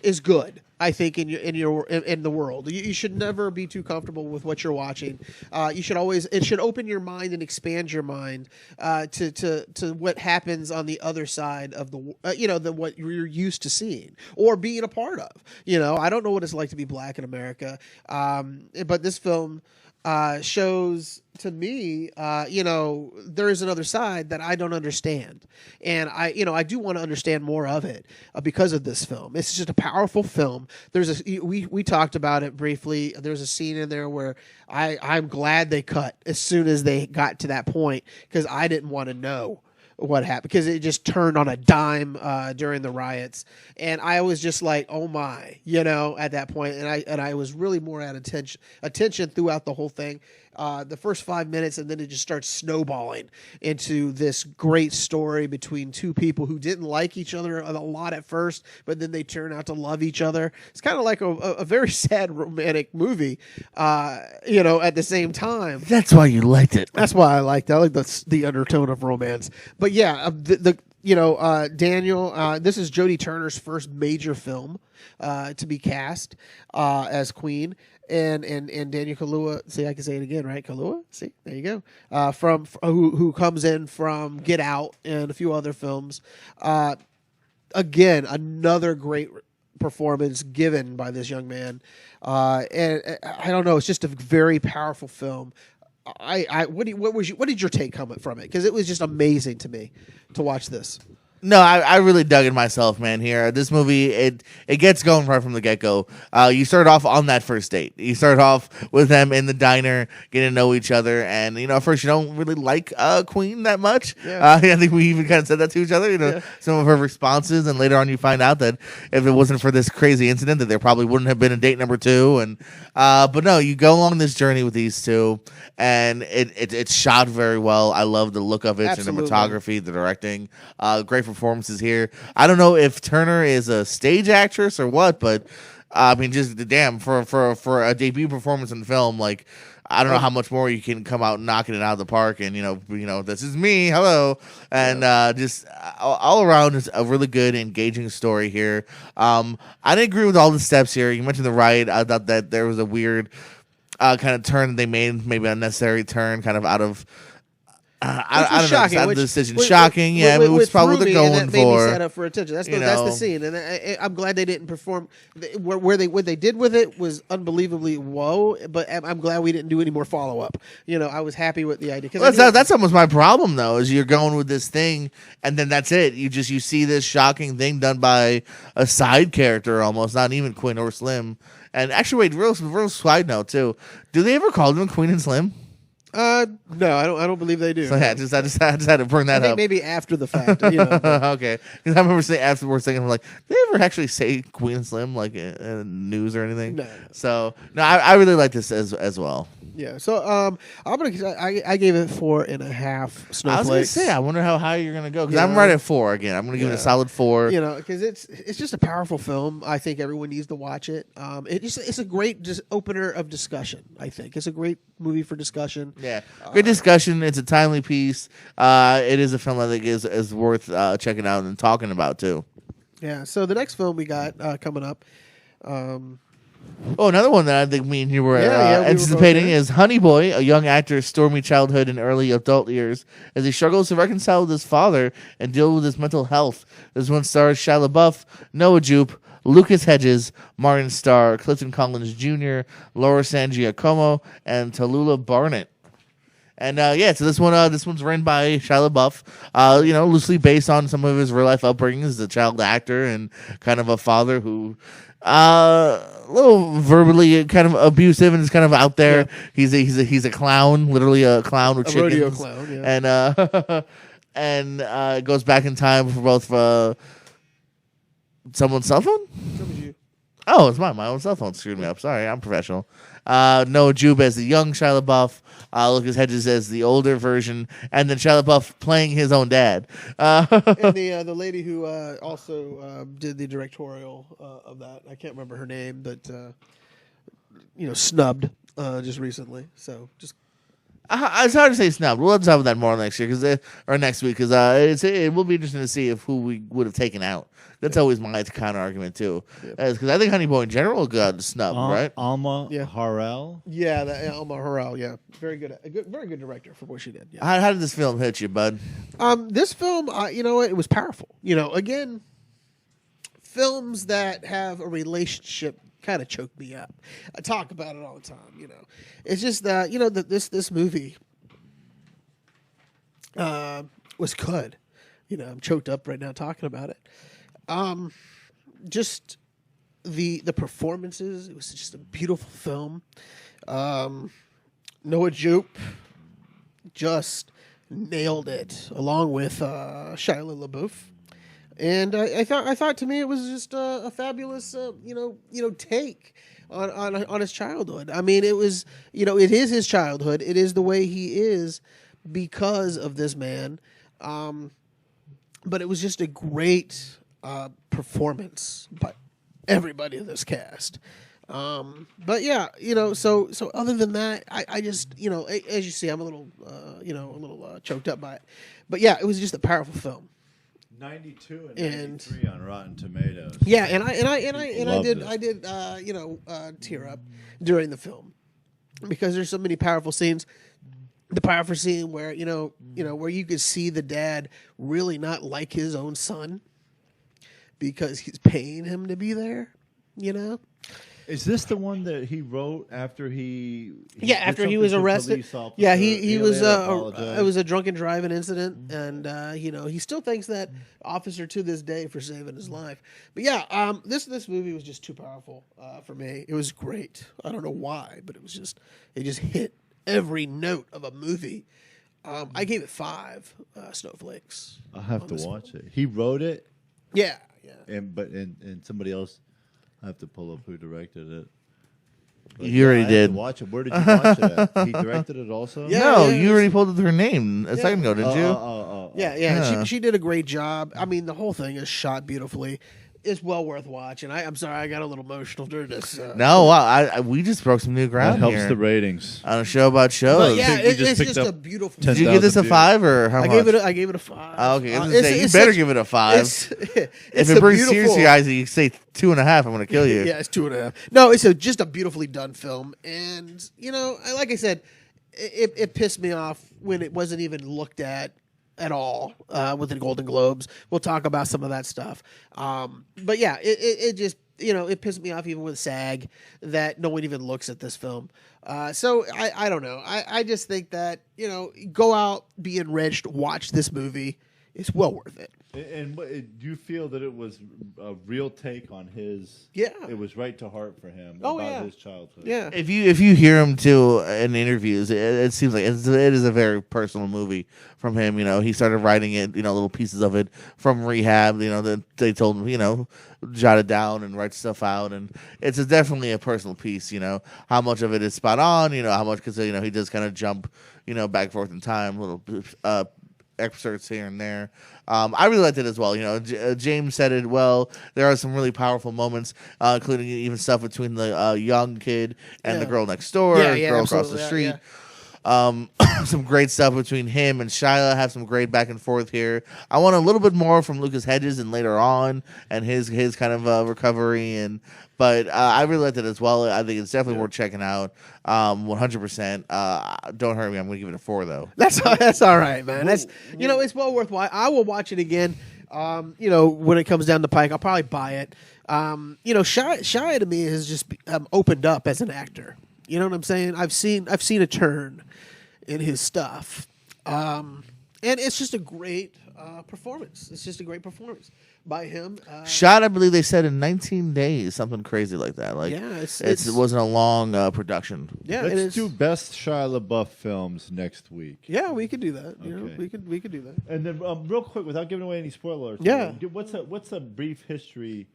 is good, I think in the world. You should never be too comfortable with what you're watching. It should open your mind and expand your mind to what happens on the other side of the what you're used to seeing or being a part of. I don't know what it's like to be black in America, but this film shows to me, there is another side that I don't understand, and I do want to understand more of it because of this film. It's just a powerful film. We talked about it briefly. There's a scene in there where I'm glad they cut as soon as they got to that point because I didn't want to know what happened because it just turned on a dime during the riots, and I was just like, oh my, at that point, and I was really more at attention throughout the whole thing. The first 5 minutes, and then it just starts snowballing into this great story between two people who didn't like each other a lot at first, but then they turn out to love each other. It's kind of like a very sad romantic movie, at the same time. That's why you liked it. That's why I liked it. I like the undertone of romance. But yeah, Daniel, this is Jodie Turner's first major film to be cast as Queen. And Daniel Kaluuya, see, I can say it again, right? Kaluuya, see, there you go. Who comes in from Get Out and a few other films. Again, another great performance given by this young man. And I don't know, it's just a very powerful film. What did your take come from it? Because it was just amazing to me to watch this. No, I really dug it myself, man. Here, this movie, it gets going right from the get go. You start off on that first date. You start off with them in the diner, getting to know each other, and at first you don't really like Queen that much. Yeah. I think we even kind of said that to each other. Some of her responses, and later on you find out that if it wasn't for this crazy incident, that there probably wouldn't have been a date number 2. And but no, you go along this journey with these two, and it's shot very well. I love the look of it, Absolutely. cinematography, the directing, great performances here. I don't know if Turner is a stage actress or what, but I mean, just damn for a debut performance in film, like I don't know how much more you can come out knocking it out of the park, and this is me, hello, and just all around is a really good, engaging story here. I didn't agree with all the steps here. You mentioned the riot. I thought that there was a weird kind of turn that they made, maybe unnecessary turn, kind of out of I don't shocking, know. which- The decision which- shocking. Yeah, I mean, it was probably what they're threw me, and going that made me for. set up for attention. That's You that's the know. scene, and I'm glad they didn't perform where they what they did with it was unbelievably whoa. But I'm glad we didn't do any more follow up. I was happy with the idea. 'Cause Well, that's almost my problem though. Is you're going with this thing, and then that's it. You see this shocking thing done by a side character, almost not even Quinn or Slim. And actually, wait, real side note too. Do they ever call them Queen and Slim? No, I don't believe they do. So yeah, I just had to bring I that think up. maybe after the fact. But- Okay, because I remember saying afterwards thinking like, did they ever actually say Queen and Slim like in news or anything? No. So no, I really like this as well. Yeah, so I gave it 4.5 snowflakes. I was gonna say, I wonder how high you're gonna go because I'm right at 4 again. I'm gonna give it a solid 4. Because it's just a powerful film. I think everyone needs to watch it. It's a great opener of discussion. I think it's a great movie for discussion. Yeah, great discussion. It's a timely piece. It is a film I think is worth checking out and talking about too. Yeah. So the next film we got coming up. Oh, another one that I think me and you were we were anticipating both there. is Honey Boy, a young actor's stormy childhood and early adult years, as he struggles to reconcile with his father and deal with his mental health. This one stars Shia LaBeouf, Noah Jupe, Lucas Hedges, Martin Starr, Clifton Collins Jr., Laura San Giacomo, and Tallulah Barnett. And so this one's written by Shia LaBeouf, loosely based on some of his real life upbringings as a child actor and kind of a father who a little verbally kind of abusive and is kind of out there. Yeah. He's a clown, literally a clown with chickens. Rodeo clown, yeah. And goes back in time for both someone's cell phone? Oh, it's my own cell phone screwed me up. Sorry, I'm professional. Noah Jupe as the young Shia LaBeouf, Lucas Hedges as the older version, and then Shia LaBeouf playing his own dad. And the lady who also did the directorial of that, I can't remember her name, but snubbed just recently. So just. It's hard to say snubbed. We'll talk about that more next year or next week because it will be interesting to see who we would have taken out. That's always my counter argument too, because I think Honey Boy in general got snubbed, right? Alma Harrell. Yeah, Alma Harrell. Yeah, very good, very good director for what she did. Yeah. How did this film hit you, bud? This film, it was powerful. Again, films that have a relationship kind of choke me up. I talk about it all the time. It's just that this movie was good. I'm choked up right now talking about it. Just the performances. It was just a beautiful film. Noah Jupe just nailed it, along with Shia LaBeouf. And I thought to me it was just a fabulous, take on his childhood. I mean, it was, it is his childhood. It is the way he is because of this man. But it was just a great performance by everybody in this cast. But yeah, so other than that, I just, as you see, I'm a little choked up by it. But yeah, it was just a powerful film. 92 and 93 on Rotten Tomatoes. Yeah, and I did tear up during the film because there's so many powerful scenes. The powerful scene where where you could see the dad really not like his own son because he's paying him to be there. Is this the one that he wrote after he after he was arrested? Yeah, he was. It was a drunken driving incident, and he still thanks that officer to this day for saving his life. But yeah, this movie was just too powerful for me. It was great. I don't know why, but it just hit every note of a movie. I gave it 5 snowflakes. I'll have to watch it. He wrote it. Yeah. And somebody else. I have to pull up who directed it. But you already did. Watch it. Where did you watch it at? He directed it also? Yeah, you already pulled up her name a second ago, didn't you? Yeah. She did a great job. I mean, the whole thing is shot beautifully. It's well worth watching. I'm sorry, I got a little emotional during this. No, wow, we just broke some new ground That helps here the ratings. on a show about shows. But yeah, You it's picked just up a beautiful. Did you give this a 5 or how much? I gave it a 5. Oh, okay, you better give it a 5. If it brings tears to your eyes, you say 2.5. I'm going to kill you. Yeah, it's 2.5. No, it's just a beautifully done film, and like I said, it pissed me off when it wasn't even looked at all with the Golden Globes. We'll talk about some of that stuff. But yeah, it just, it pissed me off even with SAG that no one even looks at this film. So I don't know. I just think that, go out, be enriched, watch this movie. It's well worth it. And do you feel that it was a real take on his? Yeah, it was right to heart for him about his childhood. Yeah, if you hear him too in interviews, it seems like it is a very personal movie from him. He started writing it, little pieces of it from rehab. That they told him, jot it down and write stuff out, and it's definitely a personal piece. How much of it is spot on. How much because he does kind of jump, back and forth in time, little excerpts here and there. I really liked it as well. James said it well. There are some really powerful moments, including even stuff between the young kid and the girl next door, girl across the street. Some great stuff between him and Shyla. Have some great back and forth here. I want a little bit more from Lucas Hedges and later on and his kind of recovery but I really liked it as well. I think it's definitely worth checking out. 100%. Don't hurt me. I'm going to give it a 4 though. That's all right, man. That's it's well worthwhile. I will watch it again. When it comes down the pike, I'll probably buy it. Shia to me has just opened up as an actor. You know what I'm saying? I've seen a turn in his stuff, and it's just a great performance. It's just a great performance by him. Shot, I believe they said in 19 days, something crazy like that. It wasn't a long production. Yeah, let's do best Shia LaBeouf films next week. Yeah, we could do that. Okay. We could do that. And then, real quick, without giving away any spoilers, what's a brief history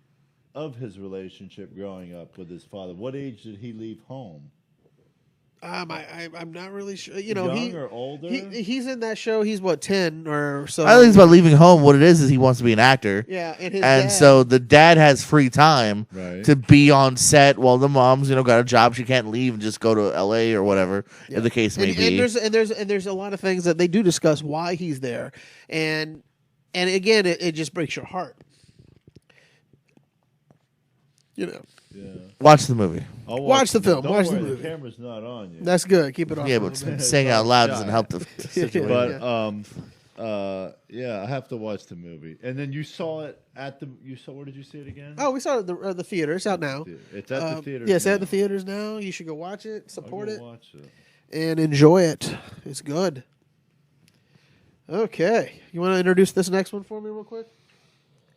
of his relationship growing up with his father? What age did he leave home? I'm not really sure. Young or older? He's in that show. He's 10 or so. I think it's about leaving home. What it is he wants to be an actor. Yeah, and so the dad has free time to be on set while the mom's got a job. She can't leave and just go to L.A. or whatever the case may be. And there's a lot of things that they do discuss why he's there, and again it just breaks your heart. Watch the movie. Watch the film. Don't Watch worry, the movie. The camera's not on you. That's good. Keep it on. Yeah, but saying out loud doesn't help the situation. But I have to watch the movie. And then you saw it at the. Where did you see it again? Oh, we saw it at the theater. It's out now. It's at the theater. Yes, at the theaters now. You should go watch it, support it, watch it, and enjoy it. It's good. Okay, you want to introduce this next one for me, real quick?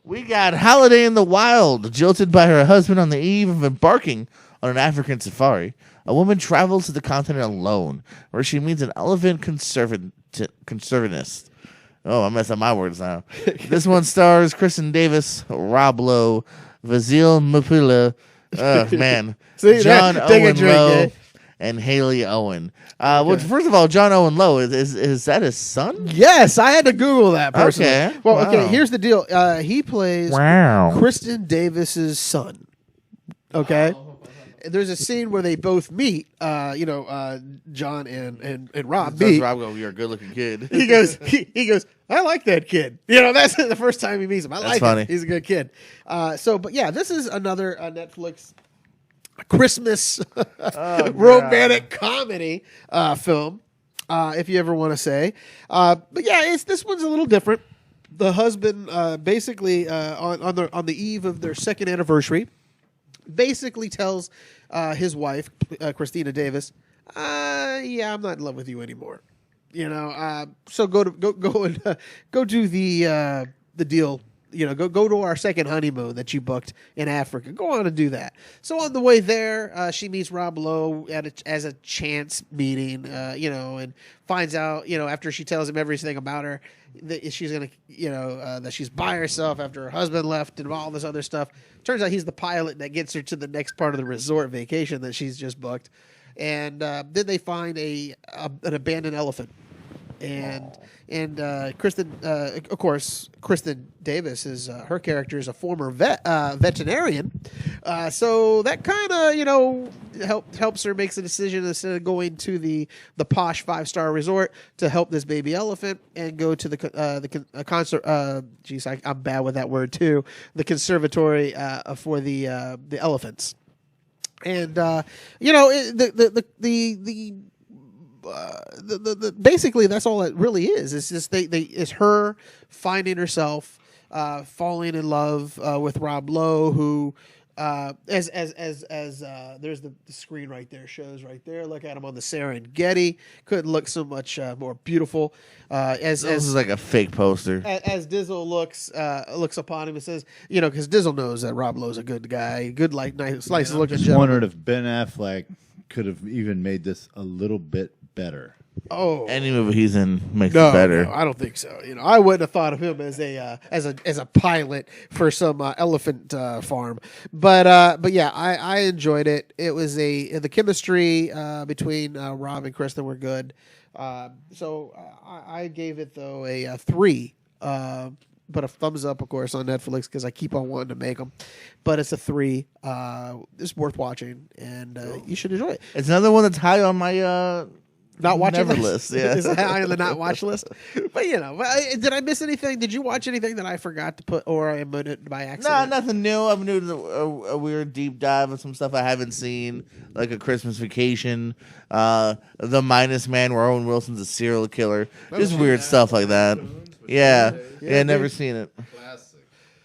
We got Holiday in the Wild. Jilted by her husband on the eve of embarking on an African safari, a woman travels to the continent alone, where she meets an elephant conservationist. Oh, I'm messing up my words now. This one stars Kristen Davis, Rob Lowe, Vasile Mupula, John Owen Lowe, and Haley Owen. Well, first of all, John Owen Lowe, is that his son? Yes, I had to Google that personally. Okay. Well, okay, here's the deal. He plays Kristen Davis's son. Okay. There's a scene where they both meet, John and Rob meet. Rob go, "You're a good-looking kid." He goes, I like that kid. That's the first time he meets him. I like him. He's a good kid. But yeah, this is another Netflix Christmas romantic comedy film, if you ever want to say. But yeah, this one's a little different. The husband basically on the eve of their second anniversary basically tells his wife, Christina Davis, I'm not in love with you anymore. So go do the deal. Go to our second honeymoon that you booked in Africa. Go on and do that. So on the way there, she meets Rob Lowe as a chance meeting, and finds out, after she tells him everything about her, that she's gonna, that she's by herself after her husband left and all this other stuff. Turns out he's the pilot that gets her to the next part of the resort vacation that she's just booked, and then they find an abandoned elephant. And Kristen, of course, Kristen Davis is her character is a former veterinarian, so that kind of helps her makes a decision instead of going to the posh 5-star resort to help this baby elephant and go to the concert. I'm bad with that word too. The conservatory for the elephants, and the basically that's all it really is. It's just it's her finding herself, falling in love with Rob Lowe, who as there's the screen right there shows right there. Look at him on the Serengeti. Couldn't look so much more beautiful. This is like a fake poster. As Dizzle looks upon him and says, because Dizzle knows that Rob Lowe's a good guy, good nice looking. Just wondered if Ben Affleck could have even made this a little bit better. Oh, any movie he's in makes it better. No, I don't think so. I wouldn't have thought of him as a pilot for some elephant farm. But yeah, I enjoyed it. It was the chemistry between Rob and Kristen were good. So I gave it though a 3. But a thumbs up, of course, on Netflix because I keep on wanting to make them. But it's a 3. It's worth watching, and you should enjoy it. It's another one that's high on my not watching list. Yeah, is high on the not watch list. But did I miss anything? Did you watch anything that I forgot to put, or I put it by accident? No, nothing new. I'm doing a weird deep dive of some stuff I haven't seen, like A Christmas Vacation, The Minus Man, where Owen Wilson's a serial killer. Just weird stuff like that. Yeah, never seen it. Classic.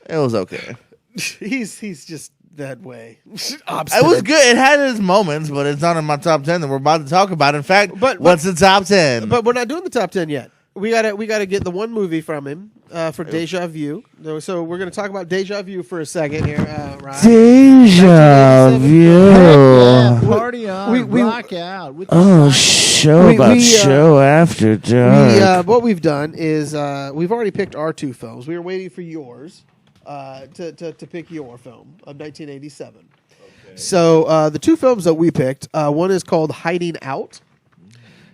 It was okay. He's just that way. It was good. It had its moments, but it's not in my top 10 that we're about to talk about. In fact, what's the top 10? But we're not doing the top 10 yet. We gotta get the one movie from him for Deja Vu. So we're gonna talk about Deja Vu for a second here, Ryan. Deja Vu. Party on, rock out. With show after dark. What we've done is we've already picked our 2 films. We were waiting for yours to pick your film of 1987. Okay. So the 2 films that we picked, one is called Hiding Out.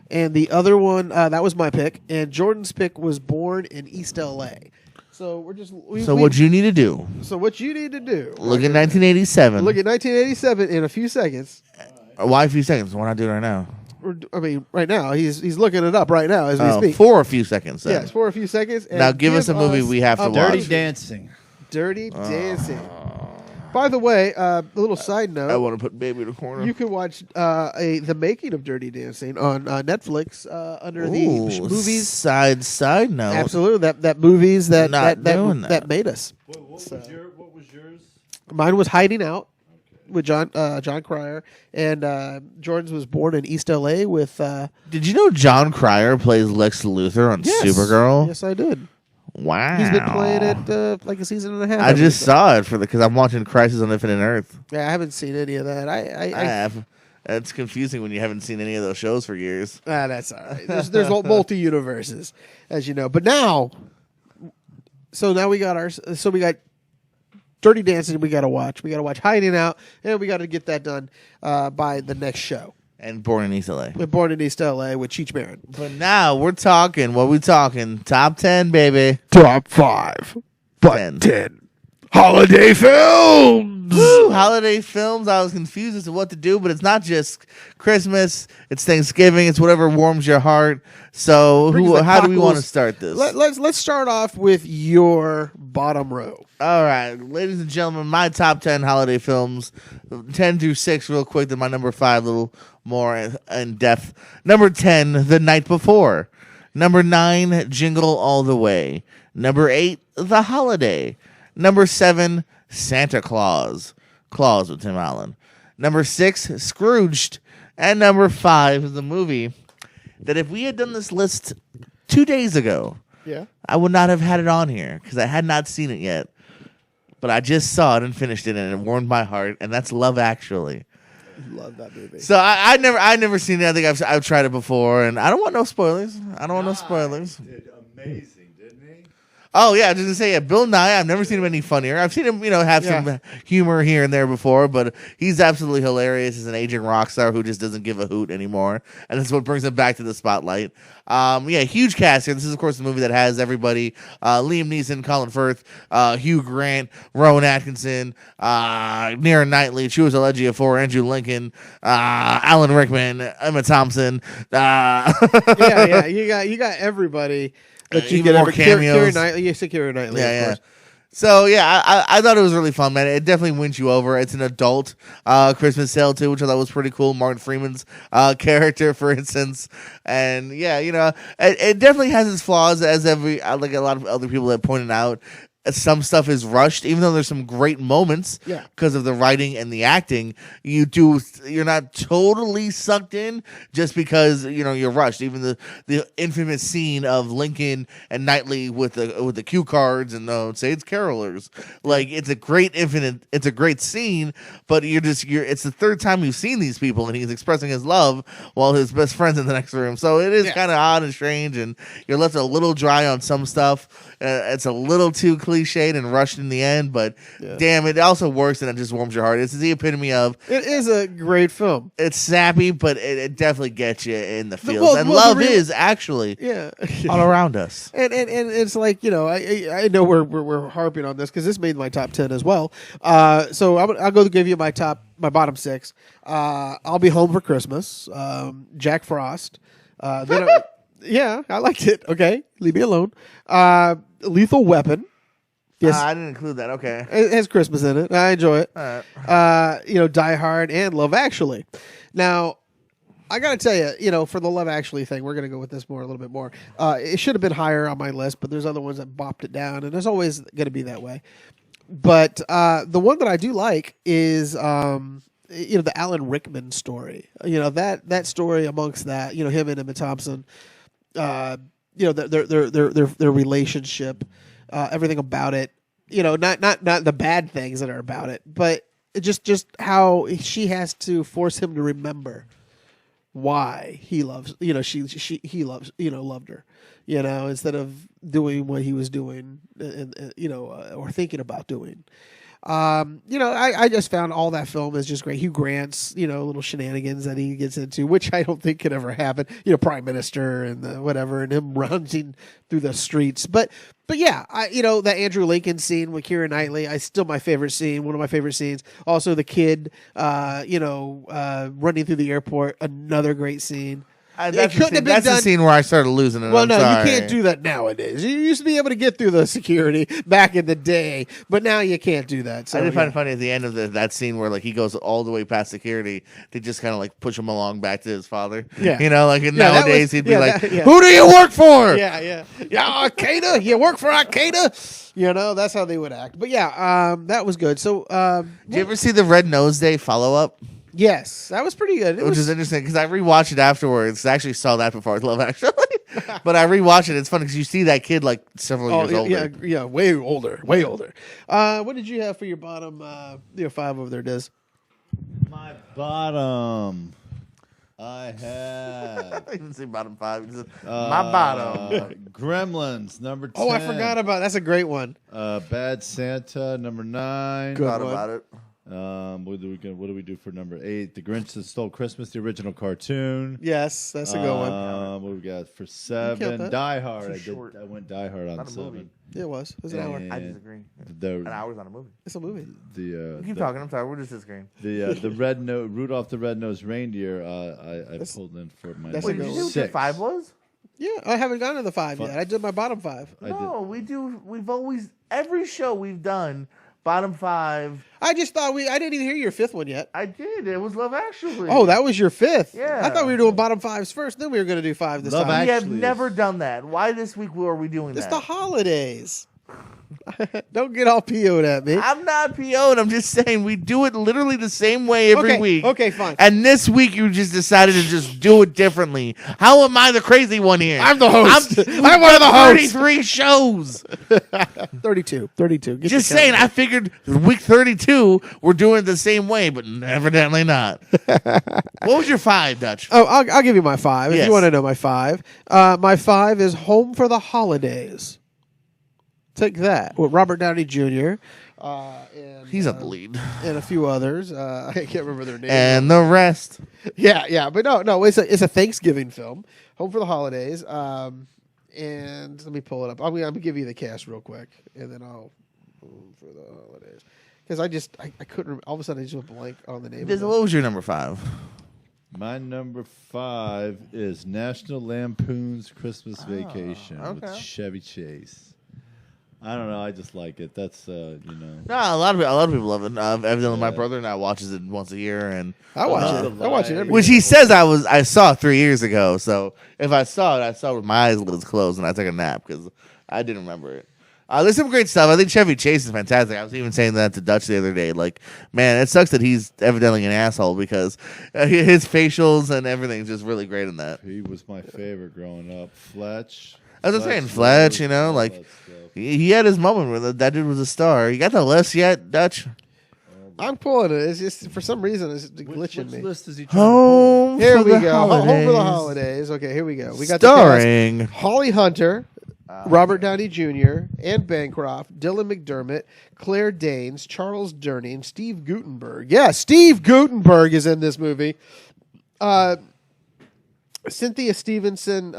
And the other one, that was my pick. And Jordan's pick was Born in East L.A. So we're just... what you need to do... So what you need to do... Look at 1987. Look at 1987 in a few seconds. Why a few seconds? Why not do it right now? Right now. He's looking it up right now as we speak. For a few seconds. Then. Yes, for a few seconds. And now give us a movie we have to watch. Dirty Dancing. Dirty Dancing. By the way, a little side note. I want to put Baby in the corner. You can watch the making of Dirty Dancing on Netflix under the movies. Side note. Absolutely, that movies that made us. What was yours? Mine was Hiding Out with John Cryer, and Jordan's was Born in East L.A. with. Did you know John Cryer plays Lex Luthor on Supergirl? Yes, I did. Wow. He's been playing it like a season and a half. I just saw it because I'm watching Crisis on Infinite Earth. Yeah, I haven't seen any of that. I have. It's confusing when you haven't seen any of those shows for years. That's all right. There's multi-universes, as you know. But now, now we got we got Dirty Dancing we got to watch. We got to watch Hiding Out, and we got to get that done by the next show. And Born in East L.A. Born in East L.A. with Cheech Marin. But now we're talking, what we talking? Top 10, baby. Top 5. But 10. Holiday films! Woo, holiday films. I was confused as to what to do, but it's not just Christmas. It's Thanksgiving. It's whatever warms your heart. So how do we want to start this? Let's start off with your bottom row. All right, ladies and gentlemen, my top 10 holiday films, 10 through 6 real quick, then my number 5 a little more in depth. Number 10, The Night Before. Number 9, Jingle All the Way. Number 8, The Holiday. Number 7, Santa Claus. Claus with Tim Allen. Number 6, Scrooged. And number 5 is a movie that if we had done this list 2 days ago, I would not have had it on here because I had not seen it yet. But I just saw it and finished it, and it warmed my heart, and that's Love Actually. Love that movie. So I've never seen it. I think I've tried it before, and I don't want no spoilers. Did amazing, didn't he? Oh yeah, I was just gonna say Bill Nye. I've never seen him any funnier. I've seen him, have some humor here and there before, but he's absolutely hilarious. He's an aging rock star who just doesn't give a hoot anymore, and that's what brings him back to the spotlight. Huge cast here. This is of course the movie that has everybody: Liam Neeson, Colin Firth, Hugh Grant, Rowan Atkinson, Keira Knightley, Chiwetel Ejiofor, Andrew Lincoln, Alan Rickman, Emma Thompson. You got everybody. That you even get more cameos. Keira Knightley. You said Keira Knightley. Yeah. So yeah, I thought it was really fun, man. It definitely wins you over. It's an adult Christmas tale too, which I thought was pretty cool. Martin Freeman's character, for instance, and yeah, it definitely has its flaws, as like a lot of other people have pointed out. Some stuff is rushed, even though there's some great moments because of the writing and the acting. You're not totally sucked in just because you're rushed. Even the infamous scene of Lincoln and Knightley with the cue cards and say it's carolers, like it's a great scene, but it's the third time you've seen these people and he's expressing his love while his best friend's in the next room. So it is kind of odd and strange, and you're left a little dry on some stuff. It's a little too cliched and rushed in the end, but damn, it also works and it just warms your heart. It's the epitome of. It is a great film. It's sappy, but it definitely gets you in the feels. Love is actually all around us. And it's like I know we're harping on this because this made my top 10 as well. So I'll go give you my bottom 6. I'll Be Home for Christmas. Jack Frost. Yeah, I liked it. Okay, leave me alone. Lethal Weapon. Yes, I didn't include that. Okay, it has Christmas in it. I enjoy it. All right. Die Hard and Love Actually. Now, I got to tell you, for the Love Actually thing, we're going to go with this a little bit more. It should have been higher on my list, but there's other ones that bopped it down, and there's always going to be that way. But the one that I do like is the Alan Rickman story. That story amongst that, him and Emma Thompson. Their relationship, everything about it. Not the bad things that are about it, but just how she has to force him to remember why he loves. He loves. Loved her. Instead of doing what he was doing, and or thinking about doing. I just found all that film is just great. Hugh Grant's, little shenanigans that he gets into, which I don't think could ever happen. Prime Minister and whatever, and him running through the streets. But yeah, that Andrew Lincoln scene with Keira Knightley, still my favorite scene, one of my favorite scenes. Also the kid, running through the airport, another great scene. That's the scene where I started losing it. Well, no, sorry. you can't do that nowadays. You used to be able to get through the security back in the day, but now you can't do that. So, I did find it funny at the end of that scene where he goes all the way past security. They just kind of push him along back to his father. Yeah, nowadays he'd be "Who do you work for?" Yeah, Al-Qaeda. You work for Al-Qaeda. That's how they would act. But yeah, that was good. So, did you ever see the Red Nose Day follow up? Yes, that was pretty good. Which is interesting because I rewatched it afterwards. I actually saw that before Love Actually, but I rewatched it. It's funny because you see that kid several years older. Yeah, way older. What did you have for your bottom? 5 over there, Diz. My bottom. I have. I didn't say bottom 5. My bottom. Gremlins number 10. Oh, I forgot about that's a great one. Bad Santa number 9. Forgot about it. What do we do for number 8? The Grinch That Stole Christmas, the original cartoon. Yes, that's a good one. What we got for 7? Die Hard. I went Die Hard on 7. Movie. It was. It was an hour. I disagree. An hour's not a movie. It's a movie. Keep talking. I'm sorry. We're just disagreeing. The Rudolph the Red-Nosed Reindeer. I pulled in for my. That's Wait, did you see what your 5 was? Yeah, I haven't gotten to the 5 yet. I did my bottom 5. No, we do. We've always every show we've done. Bottom 5. I just thought I didn't even hear your 5th one yet. I did. It was Love Actually. Oh, that was your 5th. Yeah. I thought we were doing bottom 5s first. Then we were going to do 5 this Love time. We have never done that. Why this week are we doing It's that? the holidays. Don't get all PO'd at me. I'm not PO'd. I'm just saying we do it literally the same way every week. Okay, fine. And this week you just decided to just do it differently. How am I the crazy one here? I'm the host. I'm one of the hosts. 33 shows. 32. Just saying, I figured week 32 we're doing it the same way, but evidently not. What was your 5, Dutch? Oh, I'll give you my 5 if Yes. you want to know my 5. My 5 is Home for the Holidays. Take that with Robert Downey Jr. And He's on the lead. and a few others. I can't remember their names. And the rest. Yeah, but no, it's a Thanksgiving film. Home for the Holidays. And let me pull it up. I'm gonna give you the cast real quick, and then I'll Home for the Holidays because I couldn't. All of a sudden, I just went blank on the name. Dizzle, what was your number 5? My number 5 is National Lampoon's Christmas Vacation with okay. Chevy Chase. I don't know. I just like it. That's No, a lot of people love it. Evidently, my brother now watches it once a year, and I watch it. I watch it every which year. he says I saw 3 years ago. So if I saw it, I saw it with my eyes closed, and I took a nap because I didn't remember it. There's some great stuff. I think Chevy Chase is fantastic. I was even saying that to Dutch the other day. Like, man, it sucks that he's evidently an asshole because his facials and everything's just really great in that. he was my favorite growing up. Fletch. I was saying Fletch, like he had his moment where that dude was a star. You got the list yet, Dutch? I'm pulling it. It's just for some reason it's glitching Which me. list is he trying to pull? Home Here for we the go. holidays. Home for the holidays. Okay, here we go. We got Starring the cast. Holly Hunter, Robert Downey Jr., Anne Bancroft, Dylan McDermott, Claire Danes, Charles Durning, Steve Guttenberg. Yeah, Steve Guttenberg is in this movie. Cynthia Stevenson,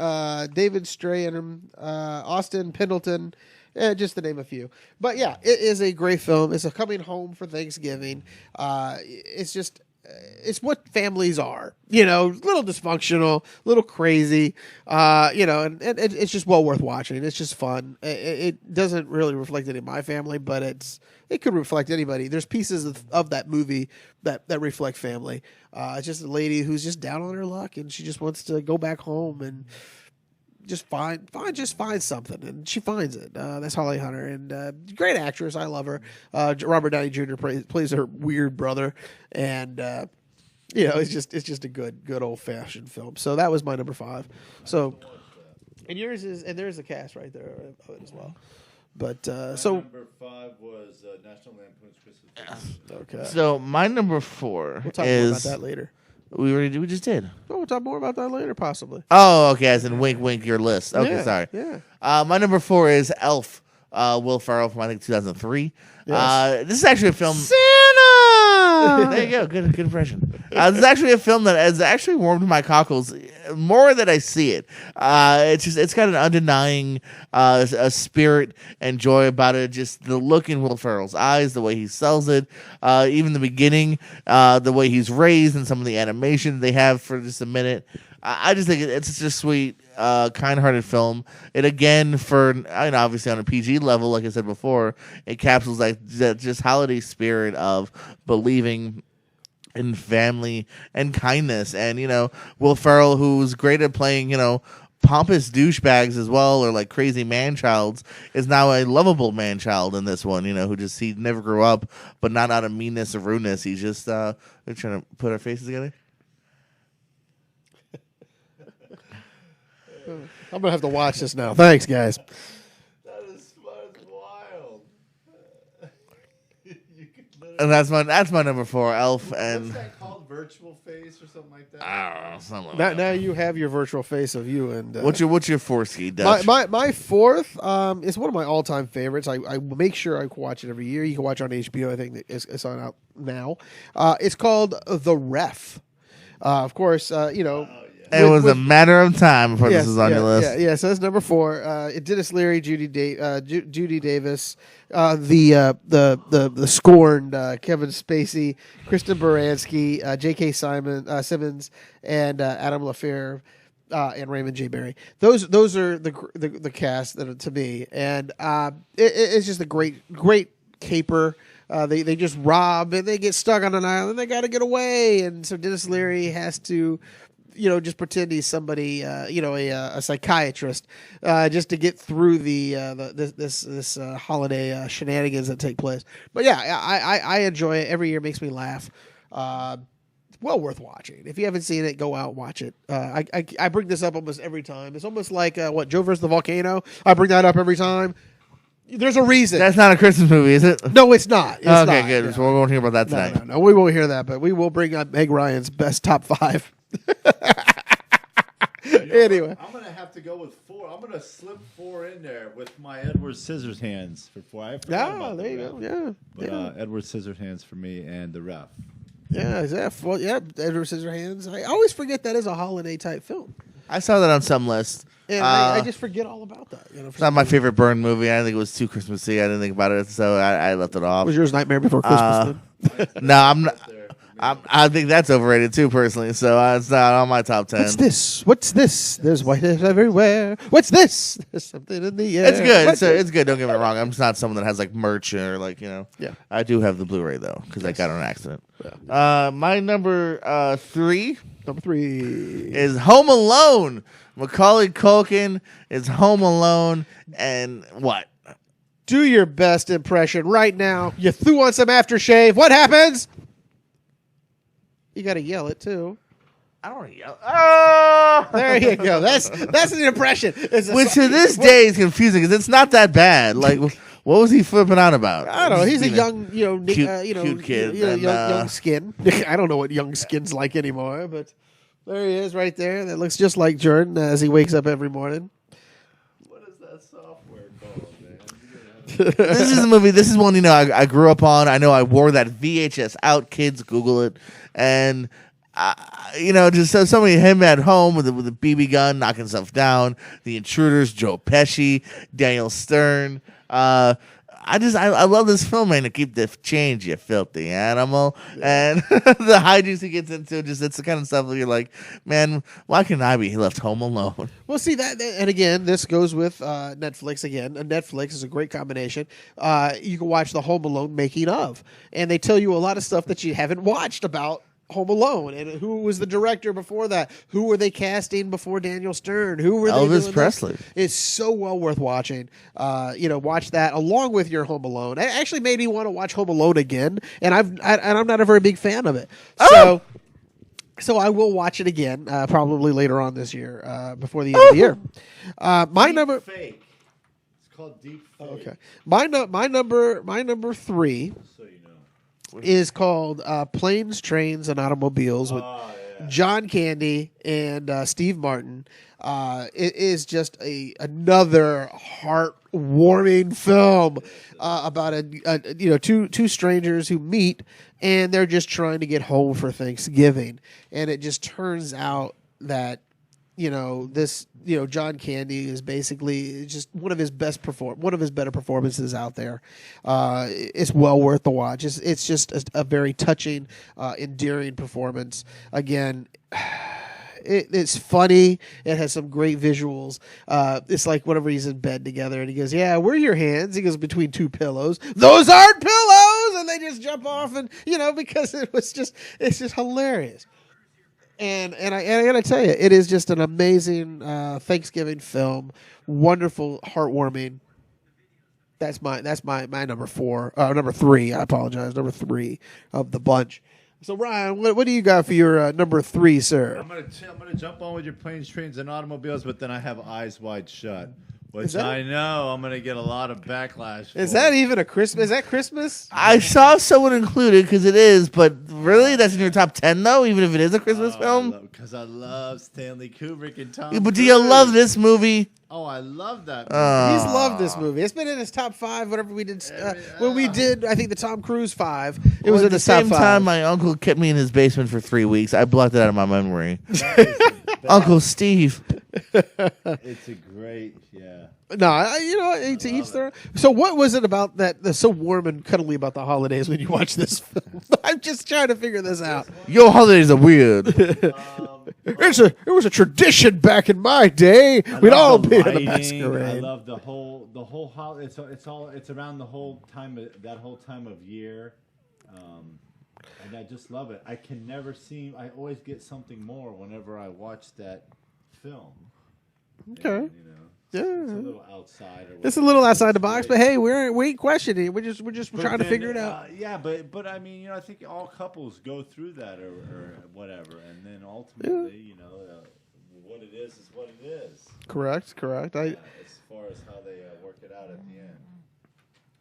David Strahan, Austin Pendleton, just to name a few. But yeah, it is a great film. It's a coming home for Thanksgiving. It's what families are, a little dysfunctional, a little crazy, and it's just well worth watching. It's just fun. It doesn't really reflect any of my family, but it could reflect anybody. There's pieces of that movie that reflect family. It's just a lady who's just down on her luck and she just wants to go back home and just find something, and she finds it. That's Holly Hunter, and great actress. I love her. Robert Downey Jr. plays her weird brother, and it's just a good old fashioned film. So that was my number 5. So, and yours is, and there's a cast right there of it as well. But so number 5 was National Lampoon's Christmas Vacation. okay. So my number 4 We'll talk more is about that later. we just did. Oh, we'll talk more about that later, possibly. Oh, okay. As in wink, wink your list. Okay, Yeah, sorry. yeah. My number 4 is Elf. Will Ferrell from I think 2003. Yes. This is actually a film. Santa. There you go. Good impression. This is actually a film that has actually warmed my cockles more that I see it. It's got an undenying a spirit and joy about it. Just the look in Will Ferrell's eyes, the way he sells it, even the beginning, the way he's raised, and some of the animation they have for just a minute. I just think it's such a sweet, kind-hearted film. It again, obviously on a PG level, like I said before, it capsules like that just holiday spirit of believing in family and kindness. And Will Ferrell, who's great at playing, pompous douchebags as well, or like crazy man-childs, is now a lovable man-child in this one. Who he never grew up, but not out of meanness or rudeness. He's just we're trying to put our faces together. I'm gonna have to watch this now. Thanks, guys. That is wild. And that's my number 4, Elf. And What's that called? Virtual face or something like that? I don't know, something like that. Now you have your virtual face of you and What's your 4 ski, Dutch? my fourth is one of my all-time favorites. I make sure I watch it every year. You can watch it on HBO. I think it's on out now. It's called The Ref. Of course, It was a matter of time before this was on your list. Yeah. So that's number 4. Dennis Leary, Judy Davis, the scorned Kevin Spacey, Kristen Baranski, J.K. Simmons, and Adam LaFleur, and Raymond J. Barry. Those are the cast that to me, and it's just a great caper. They just rob and they get stuck on an island. They got to get away, and so Dennis Leary has to, just pretend he's somebody, a psychiatrist, just to get through this holiday shenanigans that take place. But yeah, I enjoy it. Every year makes me laugh. Well worth watching. If you haven't seen it, go out and watch it. I bring this up almost every time. It's almost like Joe versus the Volcano. I bring that up every time. There's a reason. That's not a Christmas movie, is it? No, it's not. It's okay, not. good. Yeah. So we won't hear about that tonight. No, we won't hear that, but we will bring up Meg Ryan's best top 5. Anyway, I'm gonna have to go with 4. I'm gonna slip 4 in there with my Edward Scissorhands for 4. I forgot about there you the go. Ref. Yeah, But Edward Scissorhands for me and The Ref. yeah, exactly. Well, yeah, Edward Scissorhands. I always forget that is a holiday type film, I saw that on some list. and I just forget all about that. It's not my favorite Byrne movie. I didn't think it was too Christmassy. I didn't think about it, so I left it off. Was yours Nightmare Before Christmas? Then? No, I'm not. I think that's overrated too, personally. So it's not on my top 10. What's this? What's this? There's whitehead everywhere. What's this? There's something in the air. It's good. What's It's good. Don't get me wrong. I'm just not someone that has like merch or like Yeah. I do have the Blu-ray though because I got on an accident. My number 3. Number 3 is Home Alone. Macaulay Culkin is Home Alone, and what? Do your best impression right now. You threw on some aftershave. What happens? You got to yell it too. I don't want to yell. Oh! There you go. That's an impression. Which to this day is confusing because it's not that bad. Like, what was he flipping out about? I don't know. He's a young, cute kid. Young skin. I don't know what young skin's like anymore, but there he is right there. That looks just like Jordan as he wakes up every morning. What is that software called, man? This is a movie. This is one I grew up on. I know I wore that VHS out. Kids, Google it, and just somebody him at home with a BB gun knocking stuff down. The Intruders, Joe Pesci, Daniel Stern. I love this film, man. To keep the change, you filthy animal, and the hijinks he gets into. It's the kind of stuff that you're like, man, why can't I be left home alone? Well, see that, and again, this goes with Netflix. Again, Netflix is a great combination. You can watch the Home Alone making of, and they tell you a lot of stuff that you haven't watched about Home Alone, and who was the director before that? Who were they casting before Daniel Stern? Who were Elvis Presley? It's so well worth watching. Watch that along with your Home Alone. It actually made me want to watch Home Alone again, and I'm not a very big fan of it. So I will watch it again, probably later on this year, before the end of the year. Fake. It's called Deep Fake. Okay, my number 3. So you know. Is called Planes, Trains, and Automobiles with John Candy and Steve Martin. It is just another heartwarming film about two strangers who meet and they're just trying to get home for Thanksgiving, and it just turns out that John Candy is basically just one of his better performances out there. It's well worth the watch. It's just a very touching, endearing performance. Again, it's funny. It has some great visuals. It's like whenever he's in bed together and he goes, "Yeah, where are your hands?" He goes, "Between two pillows." "Those aren't pillows," and they just jump off, and because it's just hilarious. And I gotta tell you, it is just an amazing Thanksgiving film. Wonderful, heartwarming. That's my number 4. Number 3. I apologize. Number 3 of the bunch. So Ryan, what do you got for your number 3, sir? I'm gonna jump on with your Planes, Trains, and Automobiles, but then I have Eyes Wide Shut. Which I know I'm going to get a lot of backlash for. Is that even a Christmas? Is that Christmas? I saw someone included because it is, but really, that's in your top 10 though, even if it is a Christmas film? Because I love Stanley Kubrick and Tom But do Cruise. you love this movie? Oh, I love that movie. He's loved this movie. It's been in his top 5 whenever we did. When we did, I think, the Tom Cruise 5, it was in the top 5. At the same time, my uncle kept me in his basement for 3 weeks. I blocked it out of my memory. Uncle Steve. It's a great, yeah. No, to each their. So, what was it about that's so warm and cuddly about the holidays when you watch this film? I'm just trying to figure this out. Your holidays are weird. It was a tradition back in my day. We'd all be in the masquerade. I love the whole holiday. It's around the whole time of year, and I just love it. I always get something more whenever I watch that film. Okay. And, Yeah. It's a little outside. It's a little outside the box, but hey, we ain't questioning it. We're just trying to figure it out. But I mean, I think all couples go through that or whatever, and then ultimately, what it is what it is. Correct. As far as how they work it out at the end,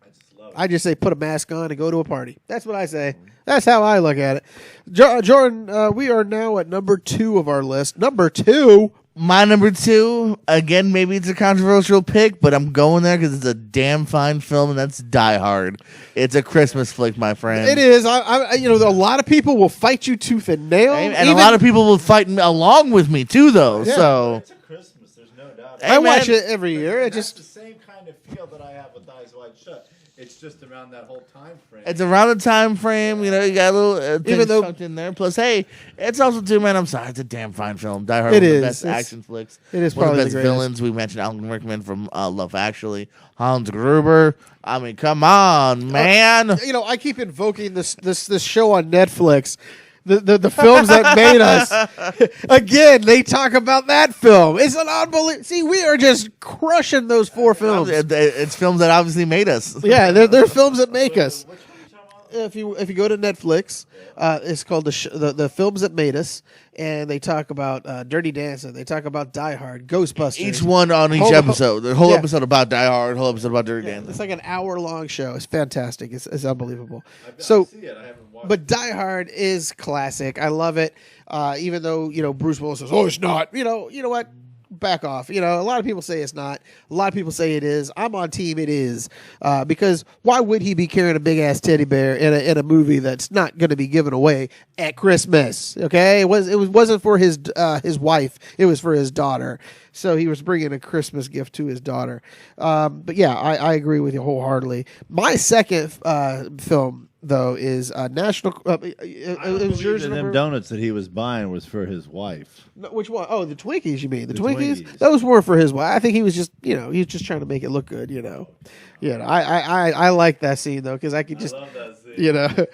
I just love it. I just say put a mask on and go to a party. That's what I say. That's how I look at it. Jordan, we are now at number 2 of our list. Number 2. My number 2, again, maybe it's a controversial pick, but I'm going there because it's a damn fine film, and that's Die Hard. It's a Christmas flick, my friend. It is. A lot of people will fight you tooth and nail, and a lot of people will fight along with me too, though. Yeah. So It's a Christmas. There's no doubt. I watch it every year. That's the same kind of feel that I have with Eyes Wide Shut. It's just around that whole time frame. It's around the time frame, you know. You got a little Even though tucked in there. Plus, hey, it's also too, man. I'm sorry, it's a damn fine film. Die Hard, It one of is. the best It's- action flicks. it is one of probably the the best greatest. villains. We mentioned Alan Rickman from Love Actually, Hans Gruber. I mean, come on, man. you know, I keep invoking this show on Netflix. The films that made us. Again, they talk about that film. It's an unbelievable. See, we are just crushing those 4 films. It's films that obviously made us. Yeah, they're films that make us. If you go to Netflix, it's called the films that made us, and they talk about Dirty Dancing. They talk about Die Hard, Ghostbusters. Each one on each Whole- episode. The whole yeah. episode about Die Hard, the whole episode about Dirty Dancing. It's like an hour-long show. It's fantastic. It's unbelievable. I So, see it. I haven't watched but Die Hard is classic. I love it. Even though Bruce Willis says, "Oh, it's not." You know what? Back off. A lot of people say it's not. A lot of people say it is. I'm on team it is, because why would he be carrying a big ass teddy bear in a movie that's not going to be given away at Christmas? Okay, it wasn't for his wife. It was for his daughter. So he was bringing a Christmas gift to his daughter. But yeah, I agree with you wholeheartedly. My second film, though, is National. It was yours. them Remember? donuts that he was buying was for his wife. No, which one? Oh, the Twinkies. You mean the The Twinkies? Twinkies. Those were for his wife. I think he was just, he was just trying to make it look good. I like that scene though because I could just, that scene.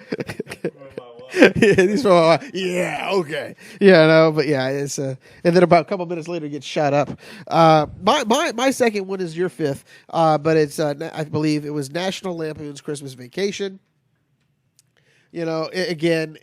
These for my wife. Yeah, okay. But yeah, it's and then about a couple minutes later, it gets shot up. My second one is your fifth, but it's I believe it was National Lampoon's Christmas Vacation. Again,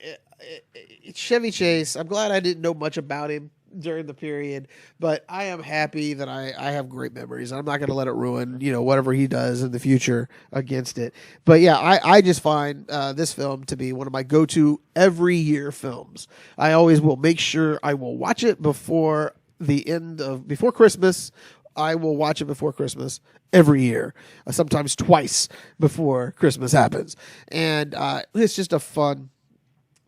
Chevy Chase. I'm glad I didn't know much about him during the period, but I am happy that I have great memories. I'm not going to let it ruin, whatever he does in the future against it. But yeah, I just find this film to be one of my go-to every year films. I always will make sure I will watch it before Christmas. I will watch it before Christmas every year, sometimes twice before Christmas happens. And it's just a fun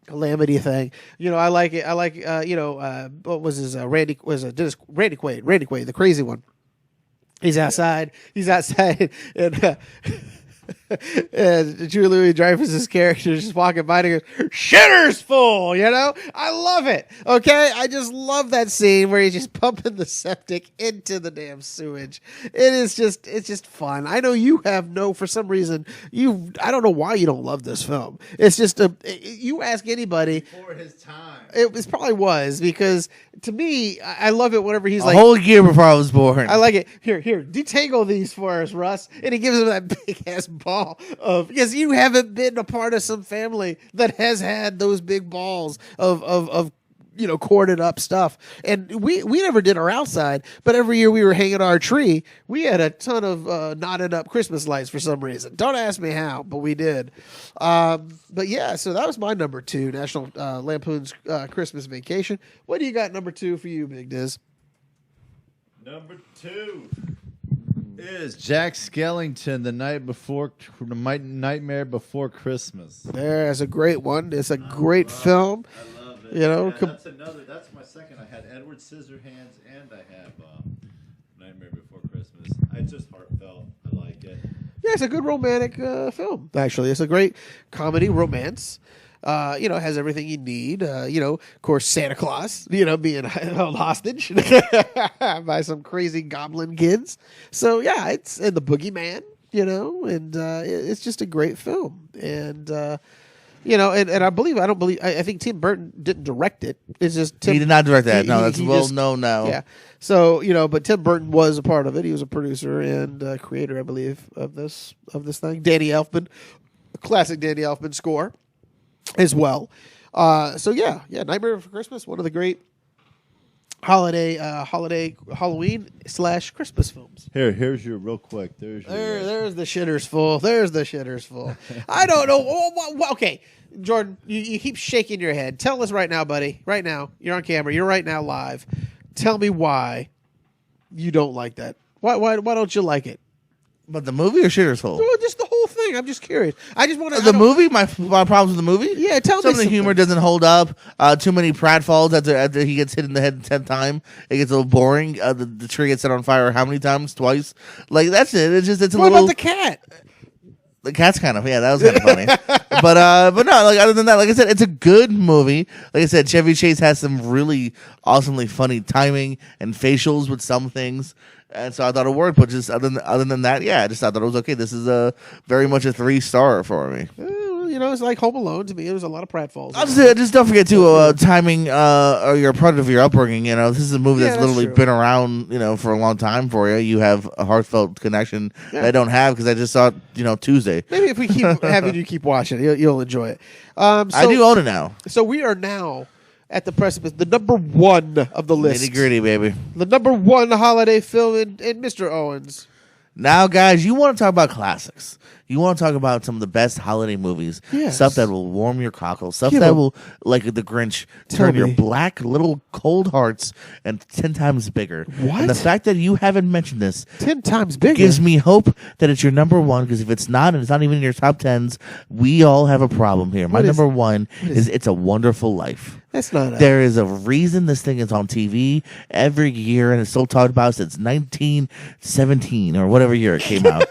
calamity thing. I like it. I like, what was his, Randy Quaid, the crazy one. He's outside and and Julie Louis-Dreyfus's character is just walking by and he goes, "Shitter's full," I love it. Okay, I just love that scene where he's just pumping the septic into the damn sewage. It's just fun. I know you have for some reason I don't know why you don't love this film. It's just you ask anybody Before his time. it probably was, because to me I love it whenever he's A like, whole year before I was born. I like it. Here, detangle these for us, Russ. And he gives him that big ass ball because you haven't been a part of some family that has had those big balls of corded up stuff. And we never did our outside, but every year we were hanging our tree, we had a ton of knotted up Christmas lights for some reason. Don't ask me how, but we did. But yeah, so that was my number 2, National Lampoon's Christmas Vacation. What do you got number 2 for you, Big Diz? Number 2 is Jack Skellington, Nightmare Before Christmas. There's a great one. It's a great film. I love it. That's my second. I had Edward Scissorhands and I have Nightmare Before Christmas. It's just heartfelt. I like it. Yeah, it's a good romantic film. Actually, it's a great comedy romance. Has everything you need. Of course, Santa Claus, being held hostage by some crazy goblin kids. So yeah, it's and the Boogeyman, and it's just a great film. And I think Tim Burton didn't direct it. It's just he did not direct that. No, that's known now. Yeah. So but Tim Burton was a part of it. He was a producer and creator, I believe, of this thing. Danny Elfman, a classic Danny Elfman score as well. So yeah, Nightmare Before Christmas, one of the great holiday Halloween / Christmas films. Here's your real quick. There's the shitters full. There's the shitters full. I don't know. Okay, Jordan, you keep shaking your head. Tell us right now, buddy. Right now, you're on camera. You're right now live. Tell me why you don't like that. Why don't you like it? But the movie or Shitter's Full? Well, just the whole thing. I'm just curious. I just want to. The movie? My problems with the movie? Yeah, tell me Some of the something. humor doesn't hold up. Too many pratfalls after he gets hit in the head the 10th time. It gets a little boring. The tree gets set on fire how many times? Twice? Like, that's it. It's a What little... about the cat? The cat's kind of that was kind of funny, but no, like other than that, like I said, it's a good movie. Like I said, Chevy Chase has some really awesomely funny timing and facials with some things, and so I thought it worked. But just other than that, yeah, I just thought that it was okay. This is a very much a 3-star for me. It's like Home Alone to me. There's a lot of pratfalls. Just don't forget too, timing or you're a part of your upbringing. This is a movie that's literally true. been around, for a long time for you. You have a heartfelt connection that I don't have because I just saw it, Tuesday. Maybe if we keep having you keep watching it, you'll enjoy it. I do own it now. So we are now at the precipice, the number one of the list. Nitty gritty, baby. The number one holiday film in Mr. Owens. Now, guys, you want to talk about classics. You want to talk about some of the best holiday movies. Yes. Stuff that will warm your cockles. Stuff that will, like The Grinch, turn your black little cold hearts and 10 times bigger. What? And the fact that you haven't mentioned this 10 times bigger gives me hope that it's your number one, because if it's not and it's not even in your top 10s, we all have a problem here. My number one is It's a Wonderful Life. That's not There is a reason this thing is on TV every year, and it's still talked about since 1917 or whatever year it came out.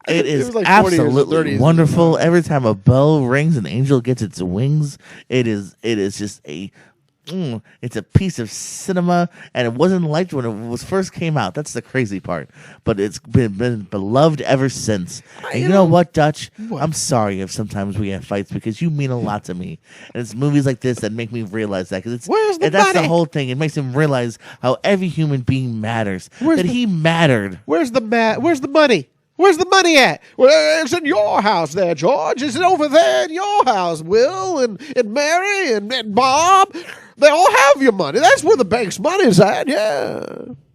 It is like absolutely wonderful. Every time a bell rings, an angel gets its wings. It is just it's a piece of cinema, and it wasn't liked when it was first came out. That's the crazy part. But it's been beloved ever since. And you know what, Dutch? What? I'm sorry if sometimes we have fights, because you mean a lot to me. And it's movies like this that make me realize that. Because that's the whole thing. It makes him realize how every human being matters. He mattered. Where's the money? Where's the money at? Well, it's in your house there, George. It's over there in your house. Will and Mary and Bob, they all have your money. That's where the bank's money's at, yeah.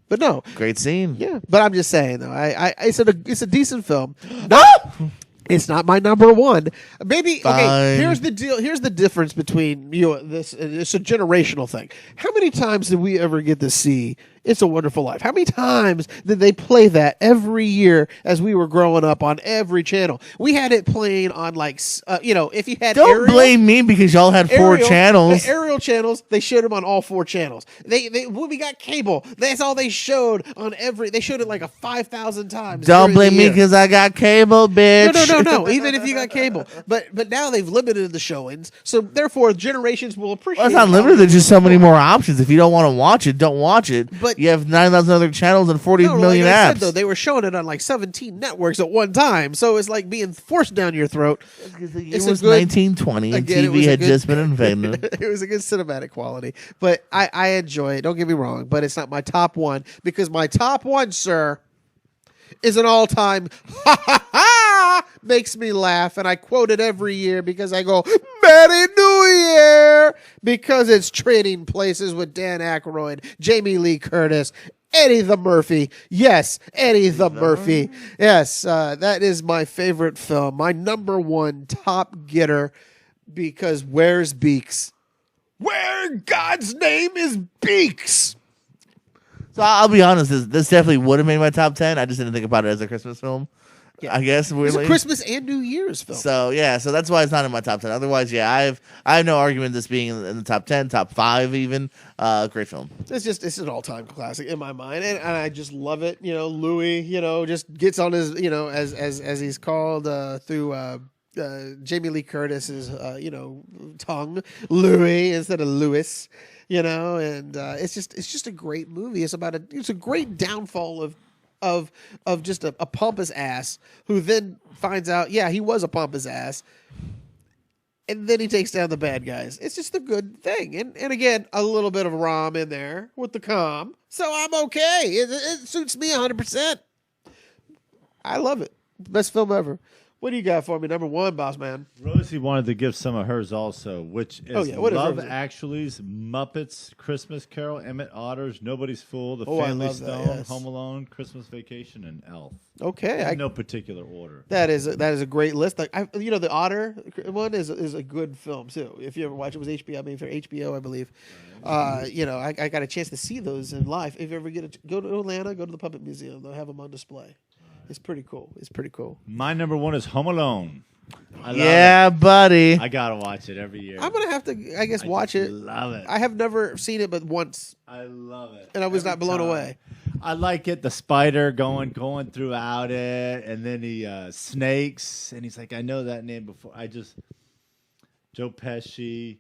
But no. Great scene. Yeah, but I'm just saying, though, it's a decent film. No! It's not my number one. Maybe okay. Here's the deal. Here's the difference between this. It's a generational thing. How many times did we ever get to see It's a Wonderful Life? How many times did they play that every year as we were growing up on every channel? We had it playing on if you had don't blame me because y'all had four channels. The aerial channels, they showed them on all 4 channels. When we got cable, that's all they showed on every. They showed it like 5,000 times. Don't blame me because I got cable, bitch. No. Even if you got cable, but now they've limited the showings, so therefore generations will appreciate. Well, it's not limited. There's just so many more options. If you don't want to watch it, don't watch it. But you have 9,000 other channels and 40 million like I apps. said, though, they were showing it on like 17 networks at one time, so it's like being forced down your throat. It was 1920, and TV had just been invented. It was a good cinematic quality, but I enjoy it. Don't get me wrong, but it's not my top one, because my top one, sir, is an all-time makes me laugh, and I quote it every year because I go, Merry New Year, because it's Trading Places with Dan Aykroyd, Jamie Lee Curtis, Eddie the Murphy. Yes, Eddie the Murphy. Yes, that is my favorite film, my number one top getter, because where's Beaks? Where in God's name is Beaks? So I'll be honest, this definitely would have made my top 10. I just didn't think about it as a Christmas film. Yeah. I guess it's a Christmas and New Year's film. So so that's why it's not in my top 10. Otherwise, I have no argument this being in the top 10, top 5 even. Great film. It's an all-time classic in my mind, and I just love it. Louis, just gets on his, as he's called through Jamie Lee Curtis's, tongue, Louis instead of Louis. And it's just a great movie. It's a great downfall of just a pompous ass who then finds out, he was a pompous ass, and then he takes down the bad guys. It's just a good thing, and again, a little bit of rom in there with the calm, so I'm okay. It suits me 100%. I love it. Best film ever. What do you got for me? Number one, boss man. Rosie wanted to give some of hers also, which is what Love is Actually's Muppets, Christmas Carol, Emmett Otter's Nobody's Fool, The Family Stone, Home Alone, Christmas Vacation, and Elf. Okay, in no particular order. That is a great list. Like the Otter one is a good film too. If you ever watch it, was HBO. I mean, for HBO, I believe. I got a chance to see those in live. If you ever go to Atlanta, go to the Puppet Museum. They'll have them on display. It's pretty cool. My number one is Home Alone. Buddy. I gotta watch it every year. I'm gonna have to, watch it. Love it. I have never seen it but once. I love it. And I was not blown away. I like it. The spider going throughout it, and then he snakes, and he's like, I know that name before. Joe Pesci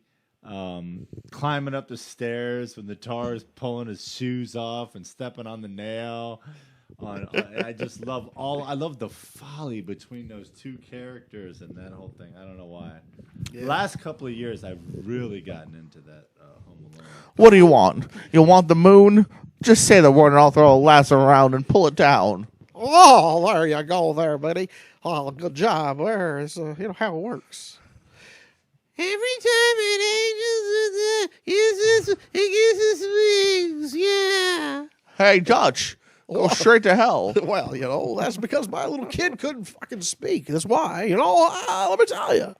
climbing up the stairs when the tar is pulling his shoes off and stepping on the nail. I just love I love the folly between those two characters and that whole thing. I don't know why. Yeah. Last couple of years, I've really gotten into that Home Alone. What do you want? You want the moon? Just say the word and I'll throw a lasso around and pull it down. Oh, there you go there, buddy. Oh, good job. There's how it works. Every time it gives us wings, yeah. Hey, Dutch, go straight to hell. Well, that's because my little kid couldn't fucking speak. That's why, let me tell you.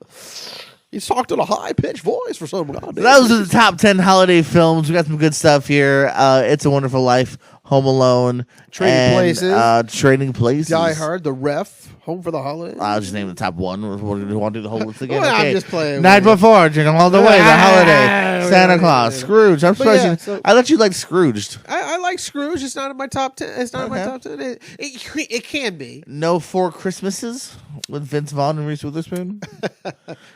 He talked in a high-pitched voice for some goddamn. Those are the top 10 holiday films. We got some good stuff here. It's a Wonderful Life, Home Alone, Trading Places, Trading Places, Die Hard, The Ref, Home for the Holidays. I'll just name the top one. We want to do the whole list again. Well, okay. I'm just playing. Night Before, Jingle All the Way, The Holiday, Santa Claus, Scrooge. I'm surprised I let you like Scrooged. I like Scrooge. It's not in my top 10. It's not in my top 10. It can be. No Four Christmases with Vince Vaughn and Reese Witherspoon.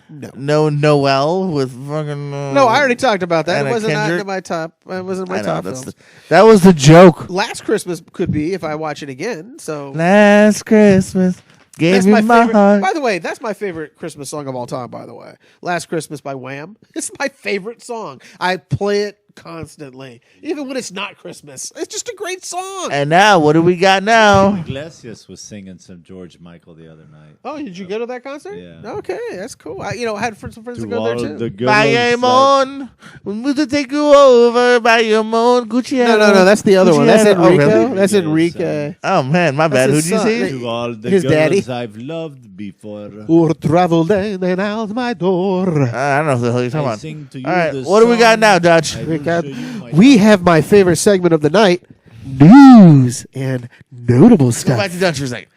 No. No Noel with fucking. No, I already talked about that. Anna It wasn't Kendrick. in my top. It wasn't in my top films. That was the joke. Last Christmas could be if I watch it again. So Last Christmas gave that's you my my favorite. heart. By the way, that's my favorite Christmas song of all time. By the way, Last Christmas by Wham. It's my favorite song. I play it constantly, even when it's not Christmas. It's just a great song. And now, what do we got now? Iglesias was singing some George Michael the other night. Oh, did you go to that concert? Yeah. Okay, that's cool. I had some friends To to go all there of too. the Bayamon, we to take you over, Bayamon, Gucci. No, that's the other one. That's Gucci- Enrico. really? That's Yes, Enrique. Oh man, my bad. That's Who'd his you son. see? To all the His girls daddy. I've loved before. Or travel down and out my door. I don't know what the hell you're I talking about. sing to you All right, the what do we got song. now, Dutch? I We will got- show you my We have my favorite segment of the night: news and notable Go stuff. back to Dutch for a second.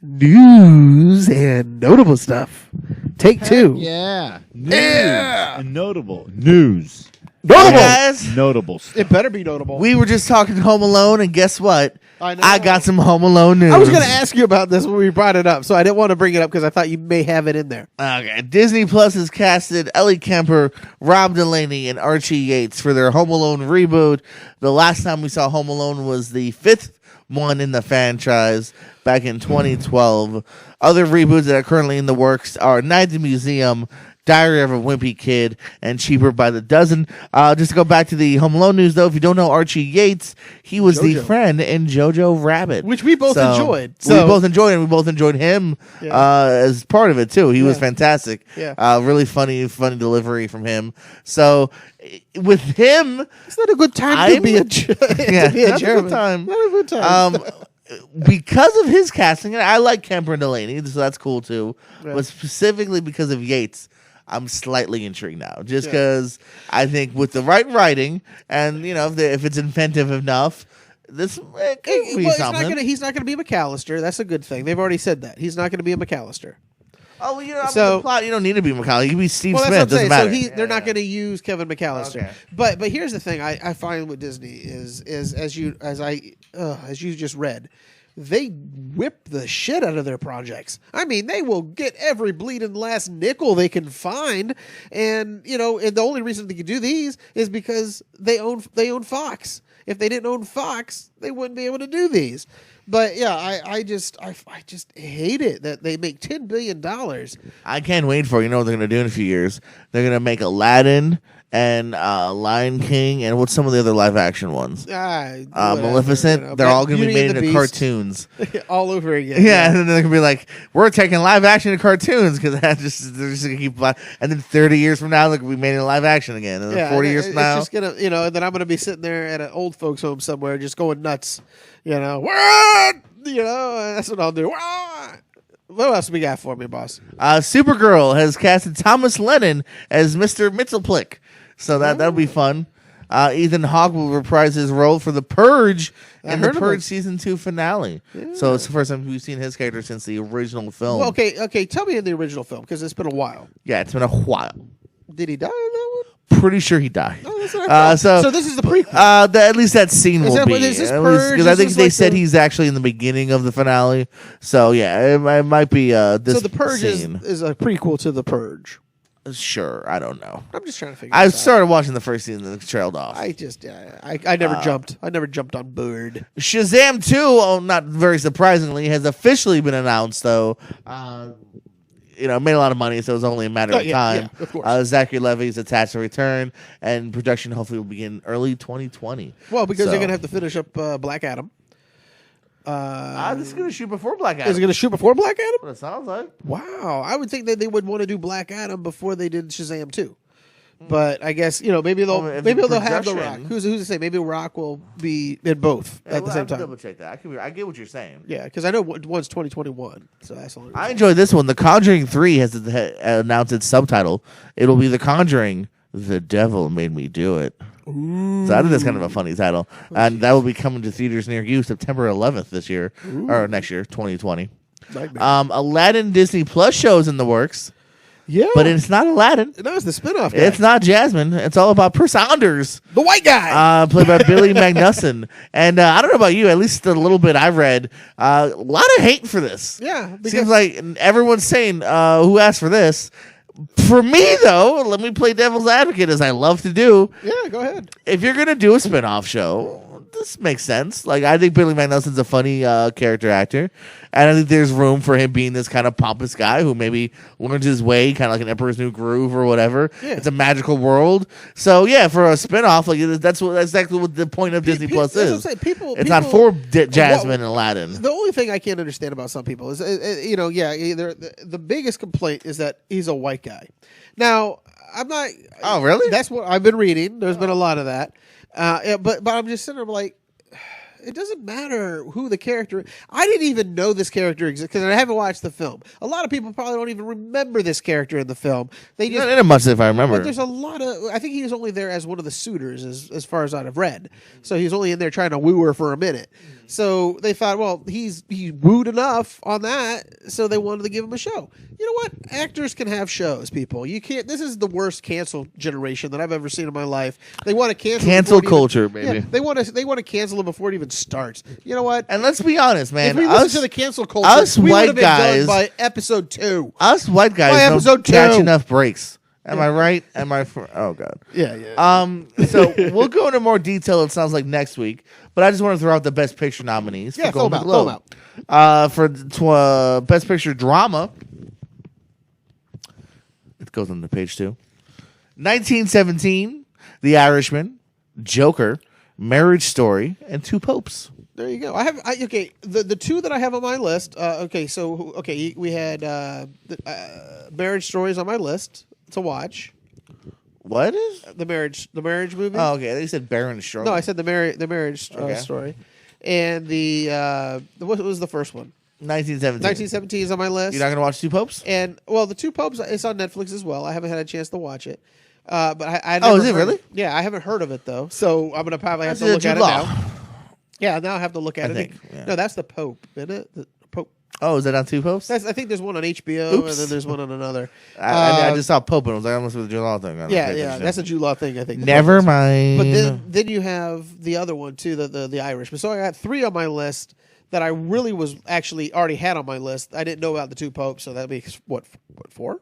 News and notable stuff. Take two. Yeah. News. Yeah. And notable. News. Notable. Guys, Notable stuff. It better be notable. we were just talking Home Alone, and guess what? I know. I got some Home Alone news. I was going to ask you about this when we brought it up, so I didn't want to bring it up because I thought you may have it in there. Okay, Disney Plus has casted Ellie Kemper, Rob Delaney, and Archie Yates for their Home Alone reboot. The last time we saw Home Alone was the fifth one in the franchise back in 2012. Other reboots that are currently in the works are Night at the Museum, Diary of a Wimpy Kid, and Cheaper by the Dozen. Just to go back to the Home Alone news, though, if you don't know Archie Yates, he was the Jojo. friend in Jojo Rabbit. Which we both enjoyed. We both enjoyed it, and we both enjoyed him as part of it, too. He was Yeah. fantastic. Yeah. Really funny delivery from him. So, with him... It's not a good time to I'm- be a Yeah, to be a not a German. good time. Not a good time. Because of his casting, and I like Kemper and Delaney, so that's cool, too. Right. But specifically because of Yates, I'm slightly intrigued now, just Yeah. because I think with the right writing and if it's inventive enough, this could be Well, something. he's not gonna be McAllister. That's a good thing. They've already said that he's not gonna be a McAllister. Oh, well, So- the plot, you don't need to be McCall. You can be Steve Well, Smith. that's what I'm Doesn't saying. matter. So they're not going to use Kevin McAllister. Okay. But here's the thing: I find with Disney is as you just read, they whip the shit out of their projects. I mean, they will get every bleeding last nickel they can find, and and the only reason they can do these is because they own Fox. If they didn't own Fox, they wouldn't be able to do these. But yeah, I just hate it that they make $10 billion. I can't wait for what they're going to do in a few years. They're going to make Aladdin and Lion King and what's some of the other live action ones? Whatever, Maleficent. They're all going to be Beauty made and the into Beast. cartoons. all over again. Yeah, and then they're gonna be like, "We're taking live action to cartoons because they're just gonna keep." And then 30 years from now, they're gonna be made in live action again. And then 40 years from now, it's just gonna, and then I'm gonna be sitting there at an old folks' home somewhere, just going nuts. What? That's what I'll do. What else we got for me, boss? Supergirl has casted Thomas Lennon as Mr. Mxyzptlk, so that'll be fun. Ethan Hawke will reprise his role for The Purge in the heard of Purge it. season 2 finale. So it's the first time we've seen his character since the original film. Well, okay. Tell me in the original film because it's been a while. Yeah, it's been a while. Did he die in that one? pretty sure he died. Oh, that's what I thought. So this is the prequel. At least that scene will be. Is this Because Purge? I Is think this they like said the- he's actually in the beginning of the finale. So yeah, it might be this. So the Purge scene. is a prequel to the Purge. Sure, I don't know. I'm just trying to figure. I this out. started watching the first season and it trailed off. I never jumped. I never jumped on board. Shazam 2, not very surprisingly, has officially been announced, though. Made a lot of money, so it was only a matter of time. Yeah, of course. Zachary Levi is attached to return, and production hopefully will begin early 2020. Well, because So- they're gonna have to finish up Black Adam. This is going to shoot before Black Adam. Is it gonna shoot before Black Adam? What it sounds like. Wow, I would think that they would want to do Black Adam before they did Shazam 2. But I guess maybe they'll Well, if maybe the they'll have The Rock. projection- Who's to say? Maybe Rock will be in both at the same time. Double check that. I get what you're saying. Yeah, because I know one's 2021, so that's the only reason. I enjoyed this one. The Conjuring 3 has announced its subtitle. It'll be The Conjuring, The Devil Made Me Do It. So I think that's kind of a funny title. And that will be coming to theaters near you September 11th this year, or next year, 2020. Nightmare. Aladdin Disney Plus shows in the works, Yeah, but it's not Aladdin. no, it's the spinoff. Guy. It's not Jasmine. It's all about Prince Anders, the white guy. played by Billy Magnuson. And I don't know about you, at least the little bit I've read, a lot of hate for this. Yeah, because- Seems like everyone's saying, who asked for this? For me, though, let me play devil's advocate, as I love to do. Yeah, go ahead. If you're going to do a spin-off show, this makes sense. Like, I think Billy Magnuson's a funny character actor. And I think there's room for him being this kind of pompous guy who maybe learns his way, kind of like an Emperor's New Groove or whatever. Yeah. It's a magical world. So, yeah, for a spin-off, like, that's exactly what the point of Disney Plus that's what I'm is. saying. People, It's not for Jasmine and Well, Aladdin. The only thing I can't understand about some people is, the biggest complaint is that he's a white guy. Now, I'm not. Oh, really? That's what I've been reading. There's been a lot of that. But I'm just sitting there like, it doesn't matter who the character. I didn't even know this character exists because I haven't watched the film. A lot of people probably don't even remember this character in the film. They just Not much, if I remember. But there's a lot of. I think he was only there as one of the suitors, as far as I've read. So he was only in there trying to woo her for a minute. So they thought, well, he wooed enough on that, so they wanted to give him a show. You know what? Actors can have shows. People, you can't. This is the worst cancel generation that I've ever seen in my life. They want to Cancel culture, baby. Yeah, they want to cancel it before it even starts. You know what? And let's be honest, man. If we listen to the cancel culture, us we would white have been guys- done by episode 2. Us white By guys episode don't catch 2. enough breaks. Am I right? Oh God. Yeah. So we'll go into more detail. It sounds like next week, but I just want to throw out the Best Picture nominees Yeah, for throw 'em Golden out, throw 'em Globe. For Best Picture Drama, it goes on the page 2. 1917, The Irishman, Joker, Marriage Story, and Two Popes. There you go. The two that I have on my list. We had Marriage Stories on my list to watch. What is? The marriage movie. Oh, okay. They said Baron Strong. No, I said the marriage Okay. story, and what was the first one? 1917. 1917 is on my list. You're not gonna watch Two Popes? And well, the Two Popes it's on Netflix as well. I haven't had a chance to watch it. But I Oh, never is it heard- really? Yeah, I haven't heard of it though, so I'm gonna probably have to That's look at Jude it Law. now. Yeah, now I have to look at I it. think, yeah. No, that's the Pope, isn't it? The Pope. Oh, is that on Two Popes? I think there's one on HBO, Oops. and then there's one on another. I just saw Pope and I was like, I almost with the Jude Law thing. Yeah, that's a Jude Law thing. I think. Never mind. But then you have the other one too, the Irishman. So I got 3 on my list that I really was actually already had on my list. I didn't know about the Two Popes, so that'd be what 4?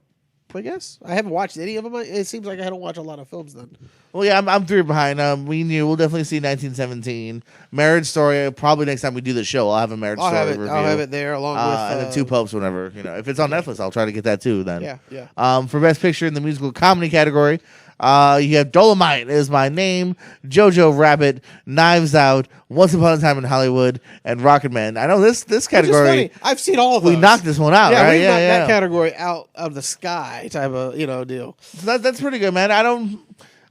I guess I haven't watched any of them. It seems like I don't watch a lot of films then. Well, yeah, I'm 3 behind. We'll definitely see 1917. Marriage Story, probably next time we do the show, I'll have a Marriage I'll Story have it. review. I'll have it there along with and then Two Popes whenever. If it's on Netflix, I'll try to get that too then. Yeah. For Best Picture in the Musical Comedy category, you have Dolomite Is My Name, Jojo Rabbit, Knives Out, Once Upon a Time in Hollywood, and Rocketman. I know this Which is category, funny. I've seen all of those. we knocked this one out, Yeah, right? we knocked that category out of the sky type of deal. So that's pretty good, man.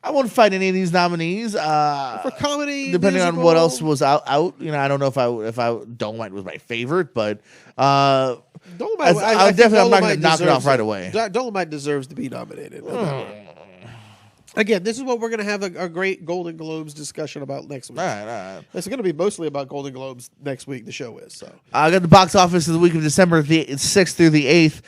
I won't fight any of these nominees. For comedy, Depending on musical, what else was out, I don't know if I Dolomite was my favorite, but Dolomite, I'm think definitely I'm not going Dolomite to knock it off deserves right away. Dolomite deserves to be nominated. Again, this is what we're going to have a great Golden Globes discussion about next week. All right. It's going to be mostly about Golden Globes next week. The show is so. I got the box office of the week of December the 6th through the 8th.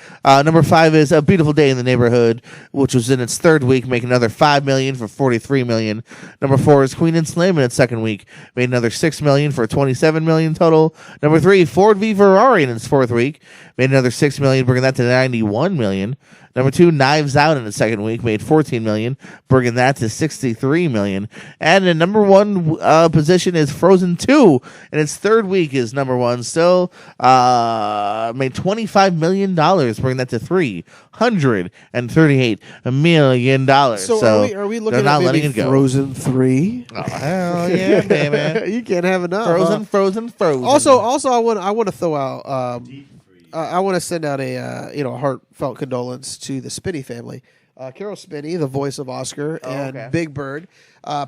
Number 5 is A Beautiful Day in the Neighborhood, which was in its third week, making another $5 million for $43 million. Number 4 is Queen and Slim in its second week, made another $6 million for $27 million total. Number 3, Ford v Ferrari in its fourth week, made another $6 million, bringing that to $91 million. Number 2, Knives Out in its second week, made $14 million, bringing that to $63 million. And the number 1 position is Frozen 2 in its third week is number 1. Still made $25 million, bringing that to $338 million. So are we looking at maybe Frozen 3? Oh, hell yeah, baby. You can't have enough. Frozen. Also, I want to throw out. I want to send out a heartfelt condolence to the Spinney family. Carol Spinney, the voice of Oscar and Big Bird,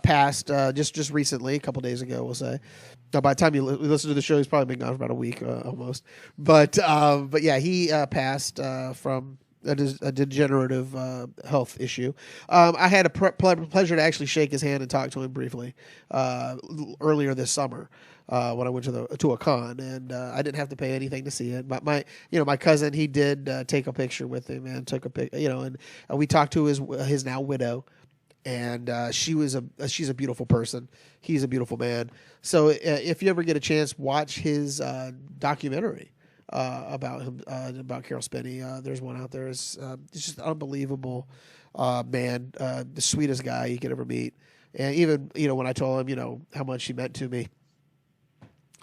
passed just recently, a couple days ago, we'll say. By the time you listen to the show, he's probably been gone for about a week almost. But yeah, he passed from a degenerative health issue. I had a pleasure to actually shake his hand and talk to him briefly earlier this summer. When I went to a con, and I didn't have to pay anything to see it. But my cousin, he did take a picture with him and took a pic, and we talked to his now widow, and she's a beautiful person. He's a beautiful man. So if you ever get a chance, watch his documentary about him, about Carol Spinney. There's one out there. It's just unbelievable man, the sweetest guy you could ever meet. And even when I told him how much he meant to me.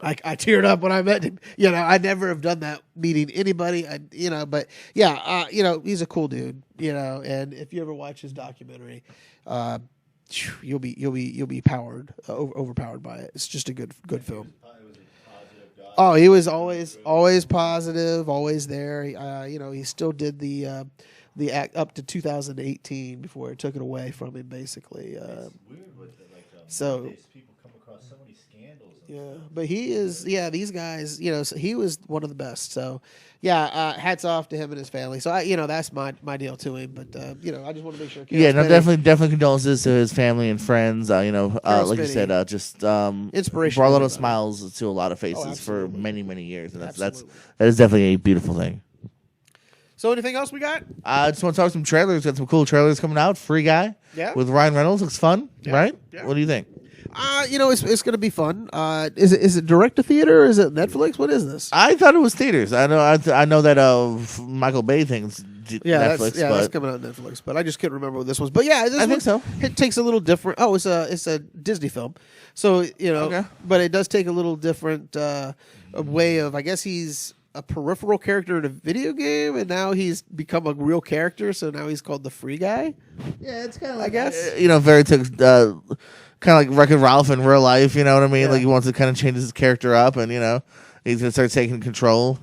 I teared up when I met him. I never have done that meeting anybody. But yeah, he's a cool dude. And if you ever watch his documentary, you'll be overpowered by it. It's just a good film. Oh, he was always positive, always there. He still did the act up to 2018 before it took it away from him, basically. It's weird with it, so. People come across so many scandals. Yeah, but he is. Yeah, these guys. So he was one of the best. So, yeah, hats off to him and his family. So, that's my deal to him. But I just want to make sure. Definitely condolences to his family and friends. Like you said, just inspiration. Brought a lot of smiles to a lot of faces for many, many years, and that is definitely a beautiful thing. So, anything else we got? I just want to talk some trailers. Got some cool trailers coming out. Free Guy. Yeah. With Ryan Reynolds. Looks fun, right? Yeah. What do you think? It's going to be fun. Is it direct to theater? Or is it Netflix? What is this? I thought it was theaters. I know that Michael Bay thing's Netflix. That's coming out on Netflix. But I just can't remember what this was. But yeah, I think so. It takes a little different. Oh, it's a Disney film. So but it does take a little different way of. I guess he's a peripheral character in a video game, and now he's become a real character. So now he's called the Free Guy. Yeah, it's kind of I guess very kind of like Wreck-It Ralph in real life, you know what I mean? Yeah. Like he wants to kind of change his character up, and he's gonna start taking control.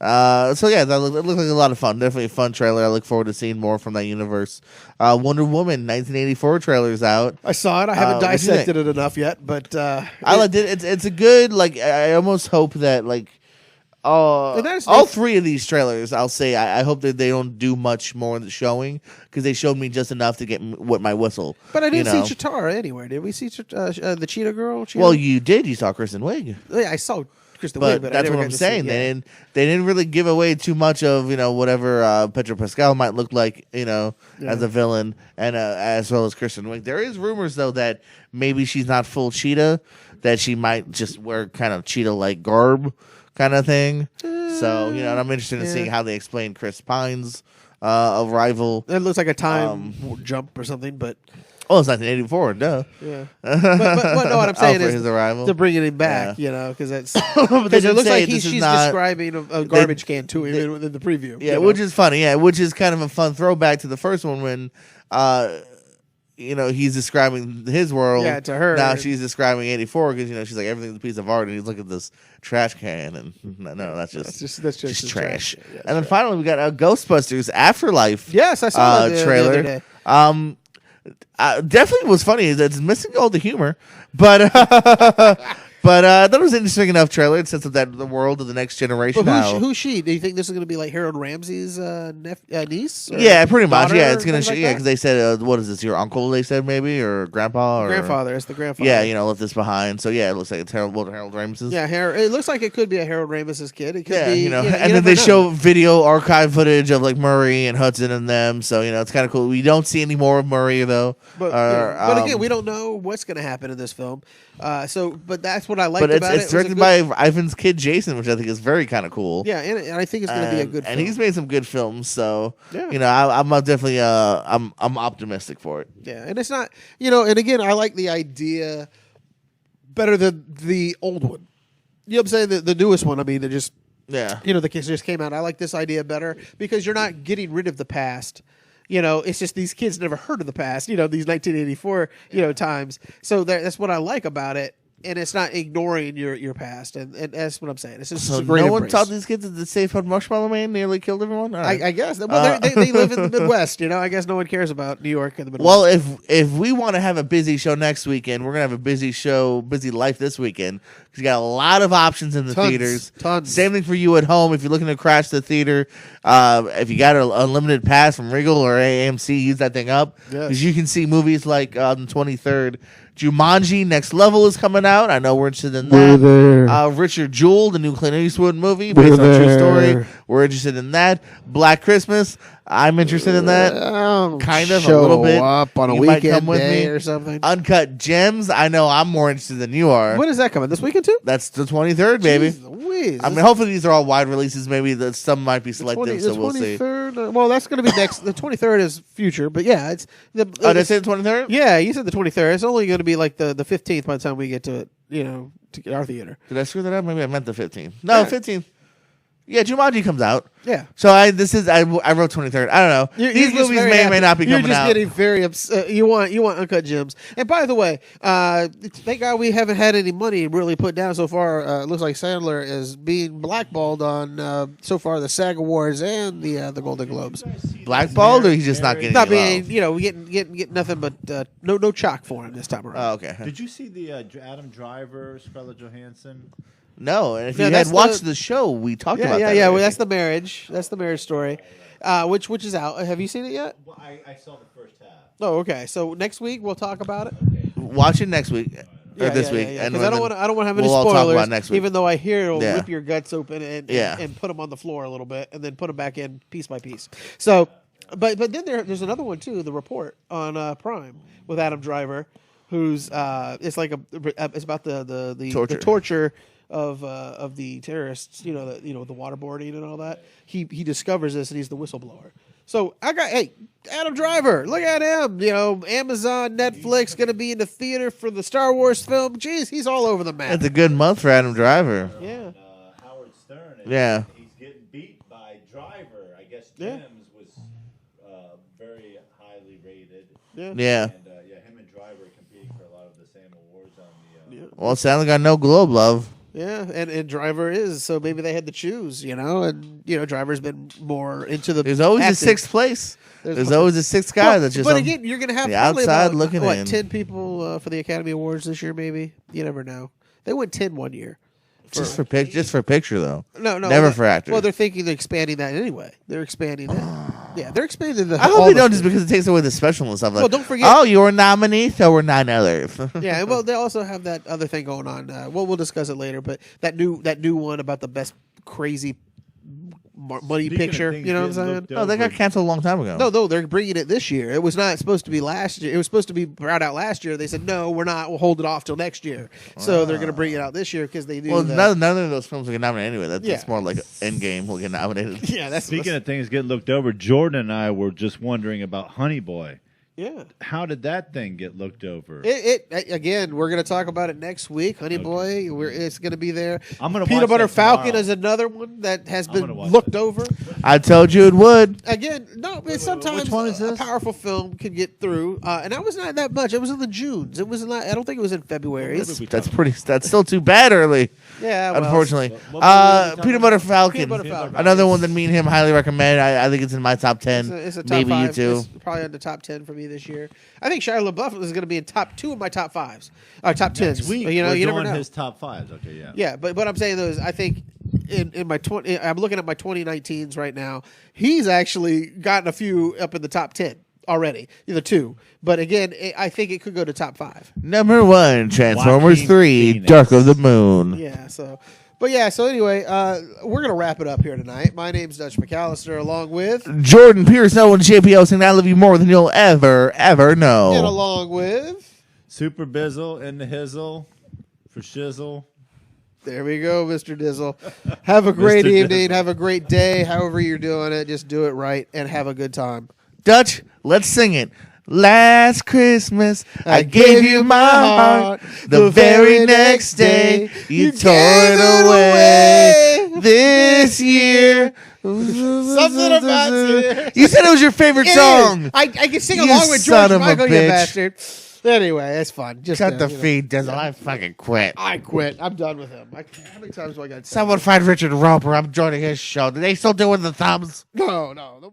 So yeah, it looked like a lot of fun. Definitely a fun trailer. I look forward to seeing more from that universe. Wonder Woman 1984 trailer's out. I saw it. I haven't dissected it enough yet, but I liked it. It's a good I almost hope that all three of these trailers, I'll say, I hope that they don't do much more in the showing because they showed me just enough to get wet my whistle. But I didn't see Chitara anywhere. Did we see the Cheetah Girl? Well, you did. You saw Kristen Wiig. Yeah, I saw Kristen Wiig, but that's what I'm saying. They didn't really give away too much of whatever Pedro Pascal might look like as a villain, and as well as Kristen Wiig. There is rumors though that maybe she's not full cheetah, that she might just wear kind of cheetah-like garb. Kind of thing. So, and I'm interested in seeing how they explain Chris Pine's arrival. It looks like a time jump or something, but... Oh, it's 1984, duh. Yeah. but no, what I'm saying is his arrival. They're bringing him back, because that's... Because it looks like she's describing a garbage can to him in the preview. Yeah, which is funny, which is kind of a fun throwback to the first one when... he's describing his world. Yeah, to her. Now she's describing 84 because she's like everything's a piece of art, and he's looking at this trash can, and no, that's just trash. Yeah, and then finally we got Ghostbusters Afterlife. Yes, I saw that trailer. the other day. Definitely was funny. It's missing all the humor, but But that was an interesting enough trailer. It sets up that the world of the next generation. Well, who's she? Do you think this is going to be like Harold Ramsey's niece? Yeah, pretty much. Daughter, Yeah, it's gonna. like Because they said, "What is this? Your uncle?" They said maybe or grandpa or grandfather. It's the grandfather. Yeah, left this behind. So yeah, it looks like it's Harold Ramis's. Yeah, It looks like it could be a Harold Ramis's kid. It could Yeah, be. And then they show video archive footage of like Murray and Hudson and them. So it's kind of cool. We don't see any more of Murray though. But again, we don't know what's going to happen in this film. But that's what I liked about it. But it's directed by Ivan's kid Jason, which I think is very kind of cool. Yeah, and I think it's going to be a good film. And he's made some good films, so yeah. I'm definitely I'm optimistic for it. Yeah, and it's not and again, I like the idea better than the old one. You know what I'm saying? The newest one. I mean, they're just the kids just came out. I like this idea better because you're not getting rid of the past. It's just these kids never heard of the past. These 1984 times. So that's what I like about it. And it's not ignoring your past, and that's what I'm saying. It's just a great one embrace. taught these kids that the Safe Hub Marshmallow Man nearly killed everyone. Right. I guess. Well, they live in the Midwest. I guess no one cares about New York and the Midwest. Well, if we want to have a busy show next weekend, we're gonna have a busy life this weekend. Because you got a lot of options in the theaters. Tons. Same thing for you at home. If you're looking to crash the theater, if you got an unlimited pass from Regal or AMC, use that thing up because you can see movies like on the 23rd. Jumanji Next Level is coming out. I know we're interested in that. Richard Jewell, the new Clint Eastwood movie based on a true story. We're interested in that. Black Christmas. I'm interested in that. Kind of a little bit. Up on a weekend day or something. Uncut Gems. I know I'm more interested than you are. When is that coming? This weekend too? That's the 23rd, baby. Jeez Louise. I mean, hopefully these are all wide releases. Maybe some might be selective, so we'll see. Well, that's going to be next. The 23rd is future, but yeah, it's the. Did I say the 23rd? Yeah, you said the 23rd. It's only going to be like the 15th by the time we get to it. To get our theater. Did I screw that up? Maybe I meant the 15th. No, 15th. Yeah, Jumanji comes out. Yeah. So I wrote 23rd. I don't know. These movies may or may not be coming out. You're just getting very upset. You want Uncut Gems. And by the way, thank God we haven't had any money really put down so far. It looks like Sandler is being blackballed on so far the SAG Awards and the Golden Globes. Blackballed, or he's just not getting. Not being, getting nothing but no chalk for him this time around. Oh, okay. Did you see the Adam Driver, Scarlett Johansson? No, and if you had watched the show, we talked about that. Yeah. Well, that's the marriage. That's the marriage story, which is out. Have you seen it yet? Well, I saw the first half. Oh, okay. So next week we'll talk about it. Watch it next week or this week, and because I don't want to have any we'll all spoilers. talk about next week. Even though I hear it'll rip your guts open and put them on the floor a little bit, and then put them back in piece by piece. So, but then there's another one too. The Report on Prime with Adam Driver, who's it's about the torture of the terrorists, the waterboarding and all that. He discovers this and he's the whistleblower. So Adam Driver, look at him. Amazon, Netflix, going to be in the theater for the Star Wars film. Jeez, he's all over the map. It's a good month for Adam Driver. Yeah. Howard Stern. He's getting beat by Driver. I guess Gems was very highly rated. Yeah. And him and Driver competing for a lot of the same awards on the. Well, Sandler got no Globe love. Yeah, and Driver is, so maybe they had to choose, and Driver's been more into the. There's always acting. a sixth place. There's always a sixth guy that's just. But again, you're gonna have the probably outside about, looking in. 10 people for the Academy Awards this year, maybe. You never know. They went 10 one year. Just for picture though. No, never for actors. Well, they're thinking they're expanding that anyway. They're expanding that. Yeah, they're expanding the. I hope they don't just because it takes away the special and stuff. Like, well, don't forget. Oh, you're a nominee, so we're 9 others. Yeah, well, they also have that other thing going on. We'll discuss it later. But that new one about the best crazy money picture. You know what I'm saying? No, they got canceled a long time ago. No, they're bringing it this year. It was not supposed to be last year. It was supposed to be brought out last year. They said no, we're not. We'll hold it off till next year. So they're going to bring it out this year because they do. Well, none of those films will get nominated anyway. That's more like Endgame will get nominated. Yeah, that's speaking of things getting looked over. Jordan and I were just wondering about Honey Boy. Yeah. How did that thing get looked over? Again, we're going to talk about it next week. Honey Boy, it's going to be there. I'm going to Peanut Butter Falcon is another one that has been looked over. I told you it would. Again, no, sometimes which one is this? A powerful film can get through, and that was not that much. It was in the Junes. It was not. I don't think it was in February. That's still too bad early. Yeah, well, unfortunately. what movie are we talking Peanut Butter about? Falcon. Peanut Butter Falcon. Another one that me and him highly recommend. I think it's in my top 10. It's a top Maybe 5. you too. It's probably in the top 10 for me this year. I think Shia LaBeouf is going to be in top 2 of my top 5s. Top 10s. Next week, You know, we're you never doing know. his top 5s. Okay, yeah. Yeah, but what I'm saying though is I think in my I'm looking at my 2019s right now. He's actually gotten a few up in the top 10 already, either 2. But again, I think it could go to top 5. Number 1, Transformers Joaquin 3, Phoenix. Dark of the Moon. Yeah. So anyway, we're gonna wrap it up here tonight. My name's Dutch McAllister, along with Jordan Pierce, Owen JPO saying I love you more than you'll ever know. and along with. Super Bizzle in the Hizzle for Shizzle. There we go, Mr. Dizzle. Have a great Mr. evening. Dizzle. Have a great day. However you're doing it, just do it right and have a good time. Dutch, let's sing it. Last Christmas, I gave you my heart. The very next day, you tore it away. This year, Something about you. You said it was your favorite It song. is. I can sing You along with son George of a Michael, you bitch. bastard. Anyway, it's fun. Just Cut the you know. feed, Dizzle. I fucking quit. I quit. I'm done with him. How many times do I got to say? Someone find Richard Roper. I'm joining his show. Do they still doing the thumbs? No.